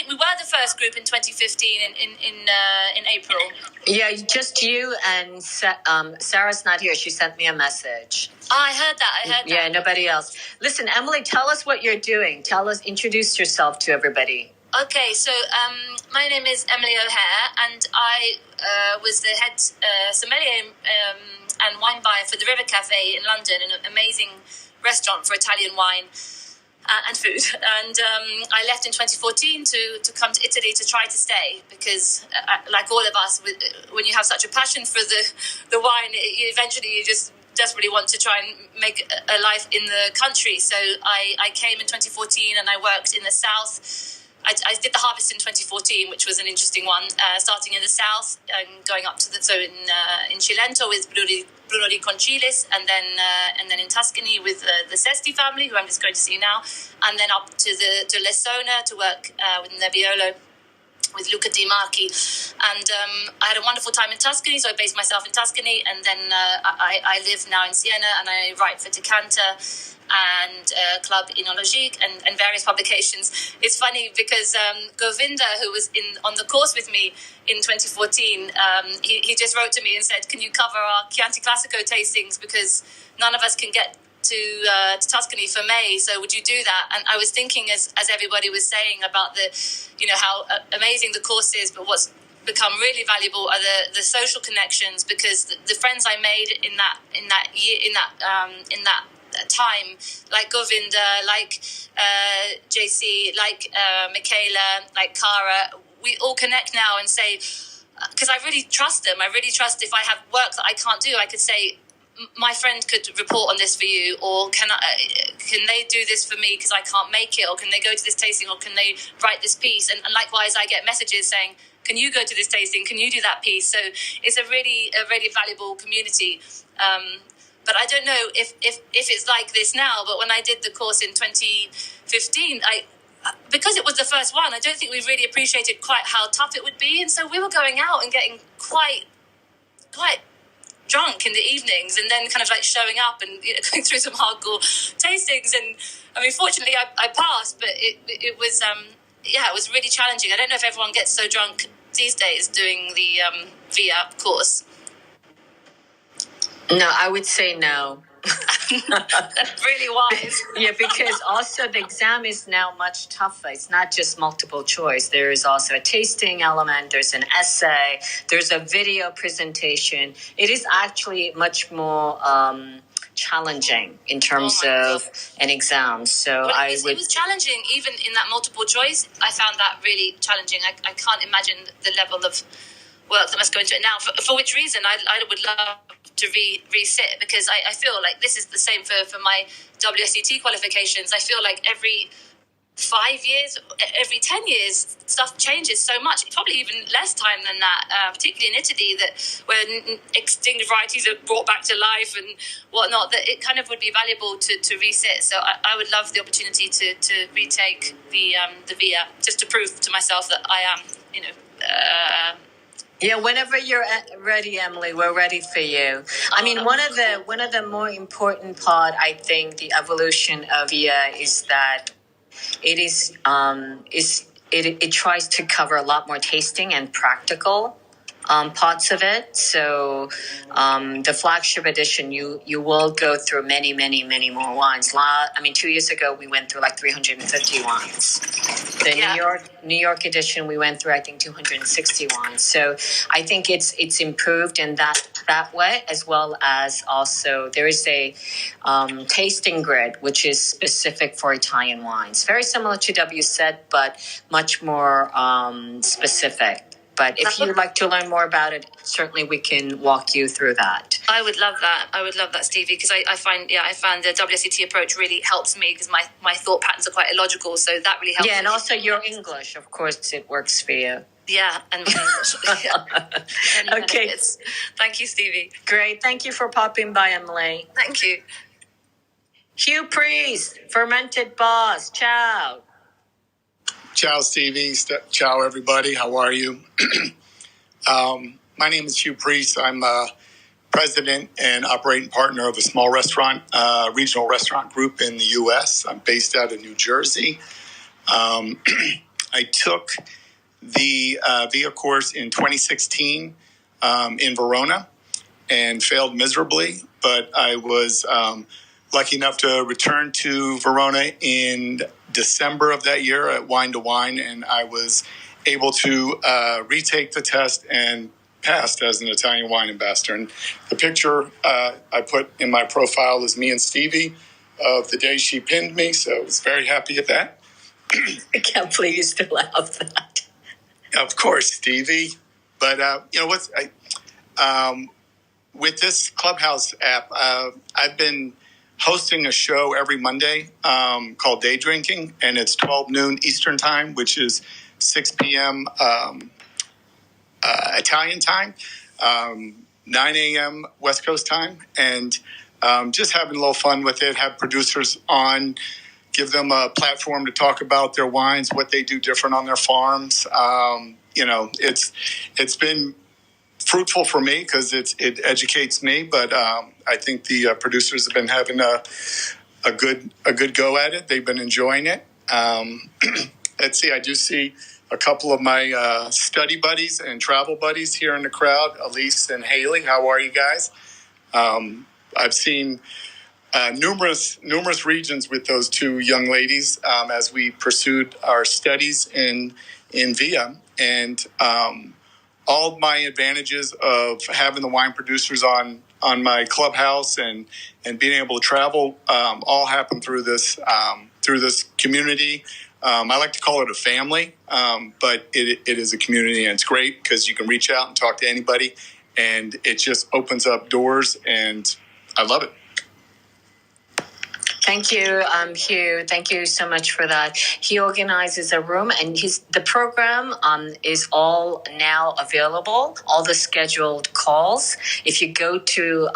we were the first group in 2015 in April. Yeah, just you and Sarah's not here. She sent me a message. Oh, I heard that. Yeah, nobody else. Listen, Emily, tell us what you're doing. Introduce yourself to everybody. Okay, so my name is Emily O'Hare, and I was the head sommelier and wine buyer for the River Cafe in London, an amazing restaurant for Italian wine and food. And I left in 2014 to come to Italy to try to stay because, like all of us, when you have such a passion for the wine, eventually you just desperately want to try and make a life in the country. So I came in 2014 and I worked in the south. I did the harvest in 2014, which was an interesting one, starting in the south and going up to in Cilento with Bruno Di Concilis, and then in Tuscany with the Sesti family, who I'm just going to see now, and then up to Lessona to work with Nebbiolo with Luca Di Marchi. And I had a wonderful time in Tuscany, so I based myself in Tuscany, and then I live now in Siena, and I write for Decanter and Club Enologique and various publications. It's funny because Govinda, who was on the course with me in 2014, he just wrote to me and said, can you cover our Chianti Classico tastings, because none of us can get to Tuscany for May, so would you do that? And I was thinking, as everybody was saying, about how amazing the course is, but what's become really valuable are the social connections, because the friends I made in that time, like Govinda, like JC, like Michaela, like Cara, we all connect now and say, because I really trust them. I really trust if I have work that I can't do, I could say, my friend could report on this for you, or can they do this for me because I can't make it, or can they go to this tasting, or can they write this piece? And likewise, I get messages saying, can you go to this tasting? Can you do that piece? So it's a really valuable community. But I don't know if it's like this now. But when I did the course in 2015, because it was the first one, I don't think we really appreciated quite how tough it would be. And so we were going out and getting quite drunk in the evenings, and then kind of like showing up and going through some hardcore tastings. And I mean, fortunately, I passed, but it was it was really challenging. I don't know if everyone gets so drunk these days doing the VIA course. No, I would say no. Really wise. Yeah, because also the exam is now much tougher. It's not just multiple choice. There is also a tasting element. There's an essay. There's a video presentation. It is actually much more challenging in terms of an exam. So it was challenging even in that multiple choice. I found that really challenging. I can't imagine the level of work that must go into it now. For which reason I would love to resit, because I feel like this is the same for my WSET qualifications. I feel like every 5 years, every 10 years, stuff changes so much. Probably even less time than that, particularly in Italy, that when extinct varieties are brought back to life and whatnot, that it kind of would be valuable to resit. So I would love the opportunity to retake the VIA, just to prove to myself that I am, yeah, whenever you're ready, Emily, we're ready for you. I mean, one of the more important part, I think, the evolution of VIA is that it tries to cover a lot more tasting and practical parts of it. So the flagship edition, you will go through many, many, many more wines. 2 years ago, we went through like 350 wines. The New York edition, we went through, I think, 260 wines. So I think it's improved in that way, as well as also there is a tasting grid, which is specific for Italian wines. Very similar to WSET, but much more specific. But if you'd like to learn more about it, certainly we can walk you through that. I would love that, Stevie, because I find the WSET approach really helps me, because my thought patterns are quite illogical, so that really helps. Yeah, and also your English, of course, it works for you. Yeah, and my English. Okay. Benefits. Thank you, Stevie. Great. Thank you for popping by, Emily. Thank you. Hugh Priest, Fermented Boss. Ciao. Ciao, Stevie. Ciao, everybody. How are you? My name is Hugh Priest. I'm president and operating partner of a small restaurant, regional restaurant group in the U.S. I'm based out of New Jersey. I took the VIA course in 2016 in Verona and failed miserably, but I was lucky enough to return to Verona in December of that year at Wine to Wine, and I was able to retake the test and passed as an Italian wine ambassador. And the picture I put in my profile is me and Stevie of the day she pinned me, so I was very happy at that. I can't believe you still have that. Of course, Stevie. But with this Clubhouse app, I've been hosting a show every Monday called Day Drinking, and it's 12 noon Eastern time, which is 6 p.m. Italian time, 9 a.m. West Coast time, and just having a little fun with it, have producers on, give them a platform to talk about their wines, what they do different on their farms. It's been fruitful for me because it educates me, but I think the producers have been having a good go at it. They've been enjoying it. Let's see, I do see a couple of my study buddies and travel buddies here in the crowd, Elise and Haley. How are you guys? I've seen numerous regions with those two young ladies as we pursued our studies in VIA, and all my advantages of having the wine producers on my Clubhouse and being able to travel all happen through this community. I like to call it a family, but it is a community, and it's great because you can reach out and talk to anybody, and it just opens up doors, and I love it. Thank you, Hugh. Thank you so much for that. He organizes a room, and the program is all now available, all the scheduled calls. If you go to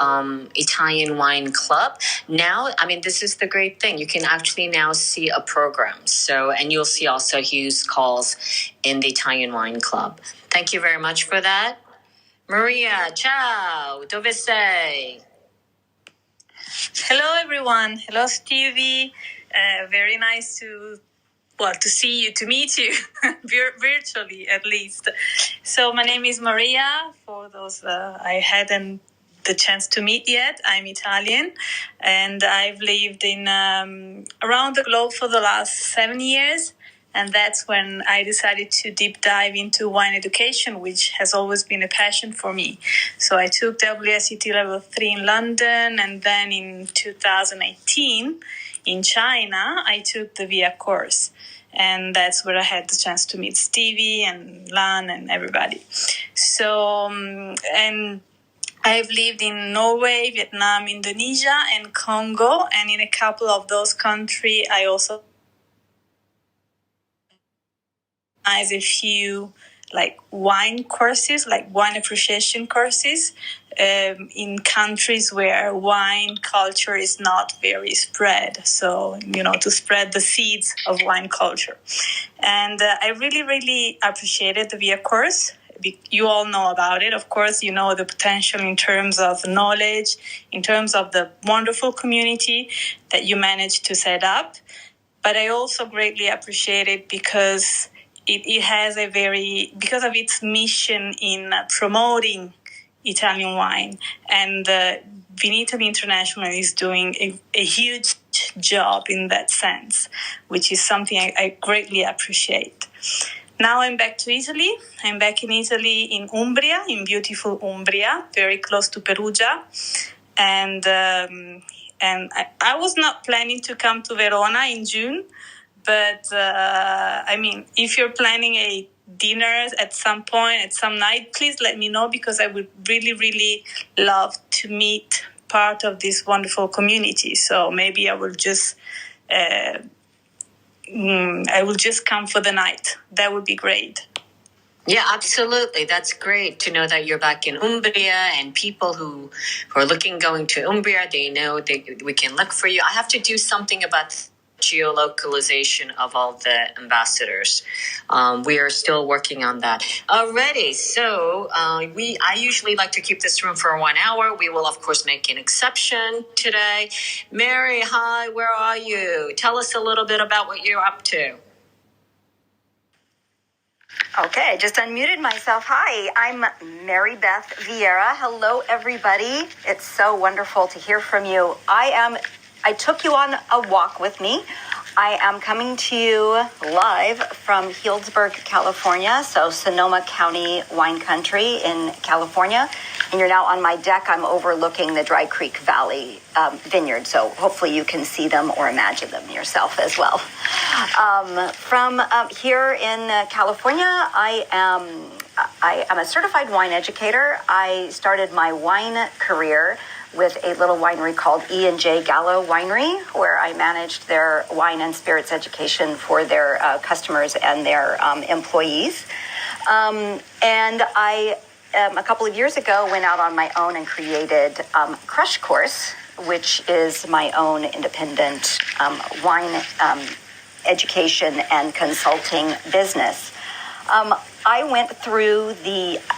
Italian Wine Club, now, I mean, this is the great thing. You can actually now see a program. So, and you'll see also Hugh's calls in the Italian Wine Club. Thank you very much for that. Maria, ciao, dove sei? Hello, everyone. Hello, Stevie. Very nice to see you, to meet you, virtually at least. So my name is Maria. For those I hadn't the chance to meet yet, I'm Italian, and I've lived in around the globe for the last 7 years. And that's when I decided to deep dive into wine education, which has always been a passion for me. So I took WSET Level 3 in London, and then in 2018 in China, I took the VIA course. And that's where I had the chance to meet Stevie and Lan and everybody. So, and I've lived in Norway, Vietnam, Indonesia, and Congo. And in a couple of those countries, I also as a few wine courses, like wine appreciation courses, in countries where wine culture is not very spread. So, to spread the seeds of wine culture. And I really, really appreciated the VIA course. You all know about it. Of course, you know the potential in terms of knowledge, in terms of the wonderful community that you managed to set up. But I also greatly appreciate it because it has because of its mission in promoting Italian wine. And Vinitaly International is doing a huge job in that sense, which is something I greatly appreciate. Now I'm back to Italy. I'm back in Italy, in Umbria, in beautiful Umbria, very close to Perugia. And I was not planning to come to Verona in June. But, if you're planning a dinner at some point, at some night, please let me know, because I would really, really love to meet part of this wonderful community. So maybe I will just come for the night. That would be great. Yeah, absolutely. That's great to know that you're back in Umbria, and people who are going to Umbria, they know we can look for you. I have to do something about geolocalization of all the ambassadors. We are still working on that. Already, so I usually like to keep this room for 1 hour. We will, of course, make an exception today. Mary, hi, where are you? Tell us a little bit about what you're up to. Okay, I just unmuted myself. Hi, I'm Mary Beth Vieira. Hello, everybody. It's so wonderful to hear from you. I took you on a walk with me. I am coming to you live from Healdsburg, California, so Sonoma County wine country in California. And you're now on my deck. I'm overlooking the Dry Creek Valley vineyard, so hopefully you can see them or imagine them yourself as well. From here in California, I am a certified wine educator. I started my wine career with a little winery called E&J Gallo Winery, where I managed their wine and spirits education for their customers and their employees. And I, a couple of years ago, went out on my own and created Crush Course, which is my own independent wine education and consulting business. I went through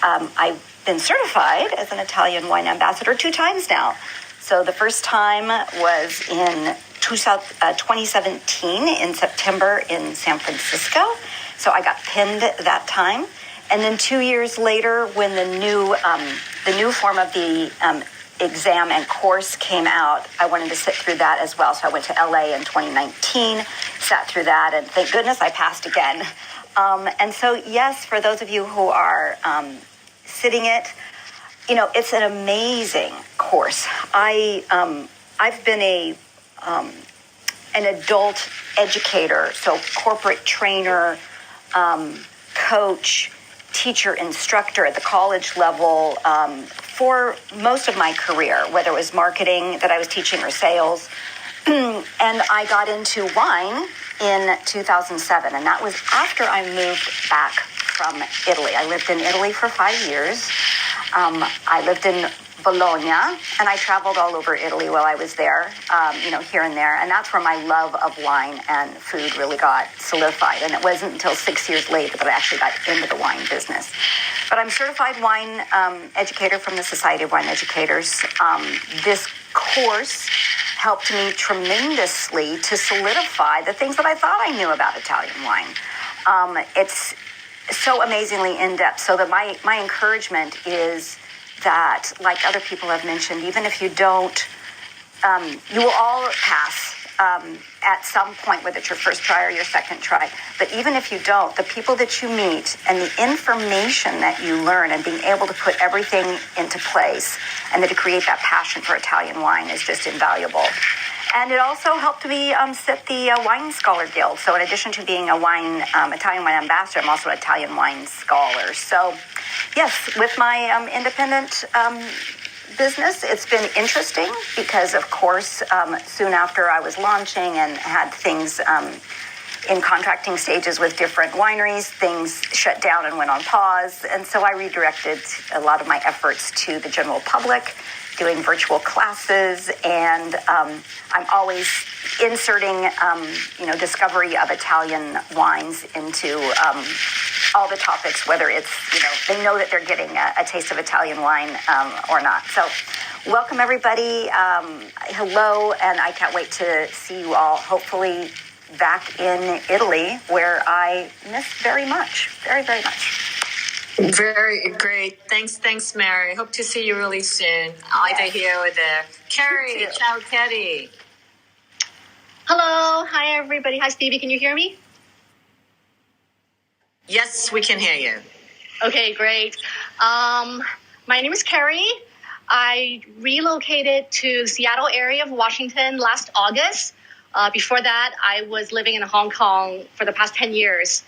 I've been certified as an Italian wine ambassador 2 times now. So the first time was in 2017 in September in San Francisco. So I got pinned that time. And then 2 years later, when the new form of the exam and course came out, I wanted to sit through that as well. So I went to LA in 2019, sat through that, and thank goodness I passed again. And so, yes, for those of you who are sitting it, it's an amazing course. I've been an adult educator, so corporate trainer, coach, teacher, instructor at the college level for most of my career, whether it was marketing that I was teaching or sales. and I got into wine in 2007, and that was after I moved back from Italy. I lived in Italy for 5 years. I lived in Bologna, and I traveled all over Italy while I was there, here and there. And that's where my love of wine and food really got solidified. And it wasn't until 6 years later that I actually got into the wine business. But I'm certified wine educator from the Society of Wine Educators. This course helped me tremendously to solidify the things that I thought I knew about Italian wine. It's so amazingly in-depth. So that my encouragement is that, like other people have mentioned, even if you don't, you will all pass at some point, whether it's your first try or your second try. But even if you don't, the people that you meet and the information that you learn and being able to put everything into place and then to create that passion for Italian wine is just invaluable. And it also helped me set the Wine Scholar Guild. So in addition to being a Italian wine ambassador, I'm also an Italian wine scholar. So yes, with my independent business, it's been interesting because, of course, soon after I was launching and had things in contracting stages with different wineries, things shut down and went on pause. And so I redirected a lot of my efforts to the general public, doing virtual classes, and I'm always inserting, discovery of Italian wines into all the topics, whether it's, they know that they're getting a taste of Italian wine or not. So welcome, everybody. Hello, and I can't wait to see you all, hopefully back in Italy, where I miss very much, very, very much. Very great. Thanks, Mary. Hope to see you really soon, either here or there. Carrie, ciao, Carrie. Hello. Hi, everybody. Hi, Stevie. Can you hear me? Yes, we can hear you. Okay, great. My name is Carrie. I relocated to the Seattle area of Washington last August. Before that, I was living in Hong Kong for the past 10 years.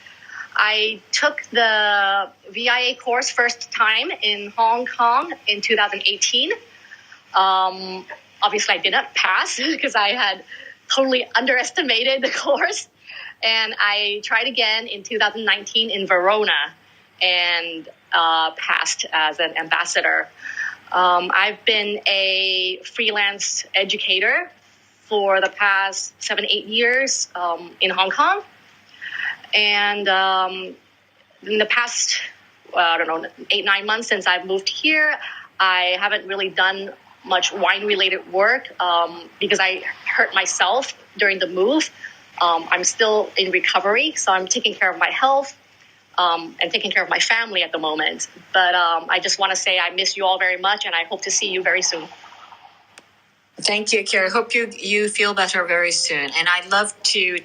I took the VIA course first time in Hong Kong in 2018. Obviously, I did not pass because I had totally underestimated the course. And I tried again in 2019 in Verona and passed as an ambassador. I've been a freelance educator for the past 7-8 years in Hong Kong. And in the past, 8-9 months since I've moved here, I haven't really done much wine-related work because I hurt myself during the move. I'm still in recovery, so I'm taking care of my health and taking care of my family at the moment. But I just want to say I miss you all very much, and I hope to see you very soon. Thank you, Carrie. Hope you feel better very soon. And I'd love to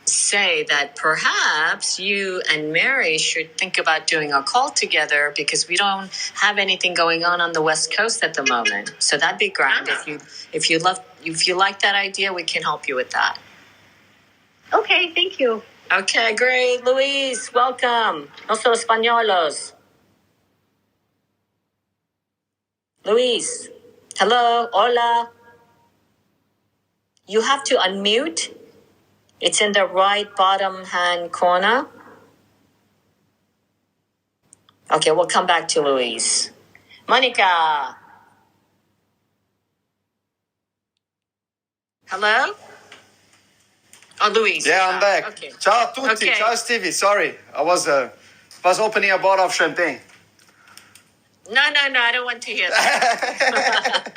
say that perhaps you and Mary should think about doing a call together because we don't have anything going on the West Coast at the moment. So that'd be grand. If you like that idea, we can help you with that. Okay, thank you. Okay, great. Luis, welcome. No solo españolos. Luis, hello, hola. You have to unmute. It's in the right bottom hand corner. Okay, we'll come back to Luis. Monica. Hello? Oh, Luis. Yeah, I'm back. Okay. Ciao a tutti. Okay. Ciao, Stevie. Sorry, I was opening a bottle of champagne. No, I don't want to hear that.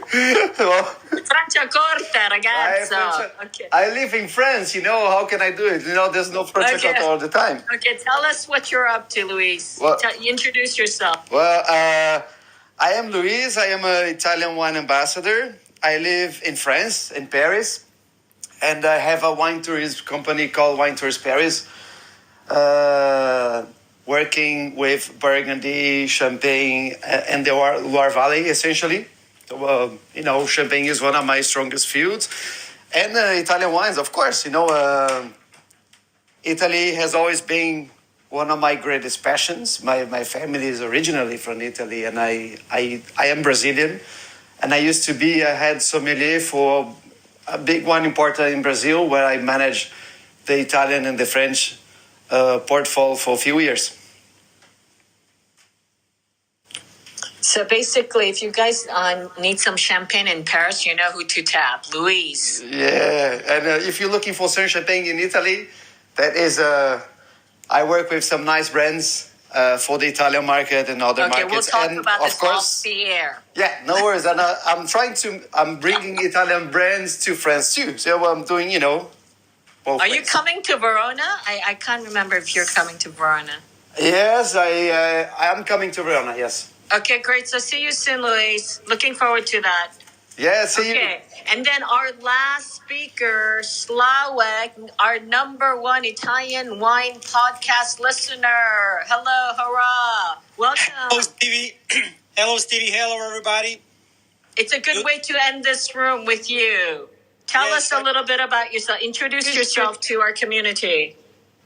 Francia corta, ragazzo. Okay. I live in France, how can I do it? There's no Francia corta all the time. Okay, tell us what you're up to, Luis. Introduce yourself. Well, I am Luis. I am an Italian wine ambassador. I live in France, in Paris. And I have a wine tourism company called Wine Tours Paris, working with Burgundy, Champagne, and the Loire Valley, essentially. So, Champagne is one of my strongest fields. And Italian wines, of course. Italy has always been one of my greatest passions. My family is originally from Italy, and I am Brazilian. And I used to be a head sommelier for a big one importer in Brazil, where I managed the Italian and the French portfolio for a few years. So basically, if you guys need some champagne in Paris, you know who to tap. Louise. Yeah, and if you're looking for some champagne in Italy, that is, I work with some nice brands for the Italian market and other markets. Okay, we'll talk and about of this course, off the air. Yeah, no worries. And I'm bringing Italian brands to France too. So I'm doing, both Are ways. you coming to Verona? I can't remember if you're coming to Verona. Yes, I am coming to Verona, yes. Okay, great. So see you soon, Louise. Looking forward to that. Yeah, see you. Okay, and then our last speaker, Slavek, our #1 Italian wine podcast listener. Hello, hurrah. Welcome. Hello, Stevie. Hello, Stevie. Hello, everybody. It's a good way to end this room with you. Tell us a little bit about yourself. Introduce yourself to our community.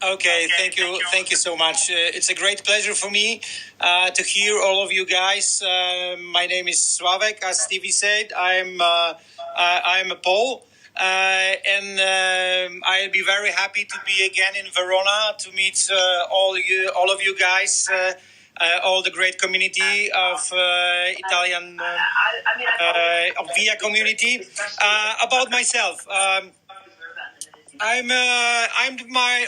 Okay, thank you. Thank you so much. It's a great pleasure for me to hear all of you guys. My name is Slavek, as Stevie said. I'm a Pole. And I'll be very happy to be again in Verona to meet all of you guys, all the great community of Italian of VIA community. About myself, I'm my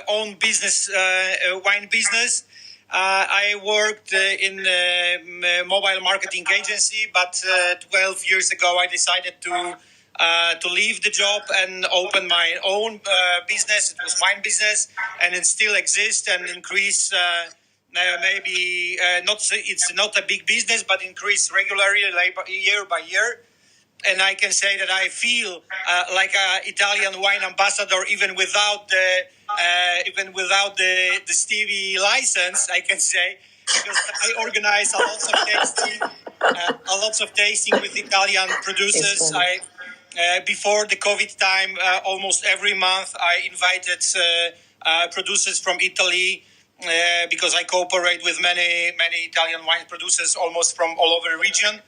own business, wine business. I worked in a mobile marketing agency, but 12 years ago I decided to leave the job and open my own business. It was wine business, and it still exists and increase. Maybe it's not a big business, but increase regularly year by year. And I can say that I feel like an Italian wine ambassador, even without the Stevie license. I can say, because I organize a lots of tasting with Italian producers. Before the COVID time, almost every month I invited producers from Italy because I cooperate with many Italian wine producers, almost from all over the region.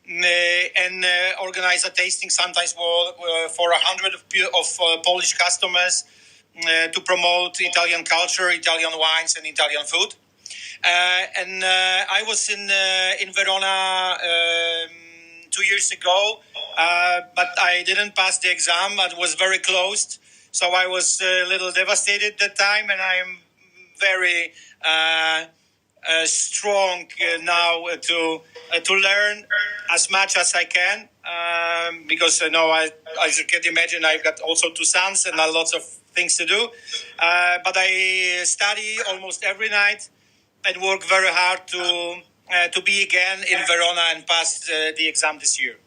And organize a tasting sometimes for 100 of Polish customers to promote Italian culture, Italian wines, and Italian food. And I was in Verona 2 years ago, but I didn't pass the exam. It was very close, so I was a little devastated at that time, and I am very strong now to learn as much as I can, because as you can imagine, I've got also 2 sons and lots of things to do. But I study almost every night and work very hard to be again in Verona and pass the exam this year.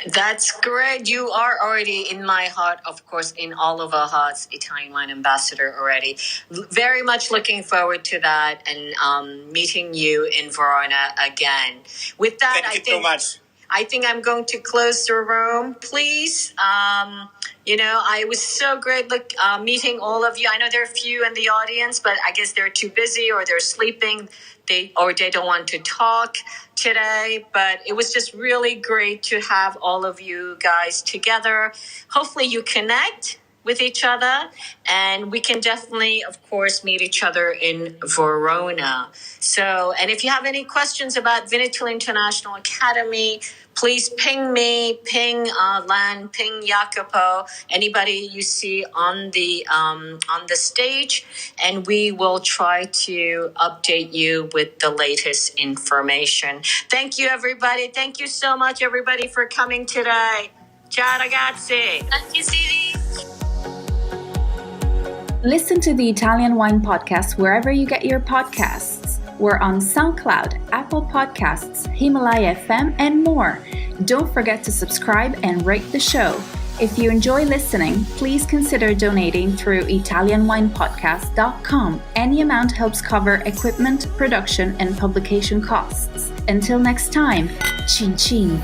That's great. You are already in my heart, of course, in all of our hearts, Italian wine ambassador already. Very much looking forward to that and meeting you in Verona again. With that, Thank you so much. I think I'm going to close the room, please. I was so great meeting all of you. I know there are a few in the audience, but I guess they're too busy or they're sleeping. They don't want to talk today, but it was just really great to have all of you guys together. Hopefully you connect with each other, and we can definitely, of course, meet each other in Verona. So, and if you have any questions about Vinitaly International Academy, please ping me, ping Lan, ping Jacopo, anybody you see on the stage, and we will try to update you with the latest information. Thank you, everybody. Thank you so much, everybody, for coming today. Ciao, ragazzi. Thank you, Stevie. Listen to the Italian Wine Podcast wherever you get your podcasts. We're on Soundcloud, Apple Podcasts, Ximalaya FM, and more. Don't forget to subscribe and rate the show. If you enjoy listening, please consider donating through ItalianWinePodcast.com. Any amount helps cover equipment, production, and publication costs. Until next time, Cin Cin.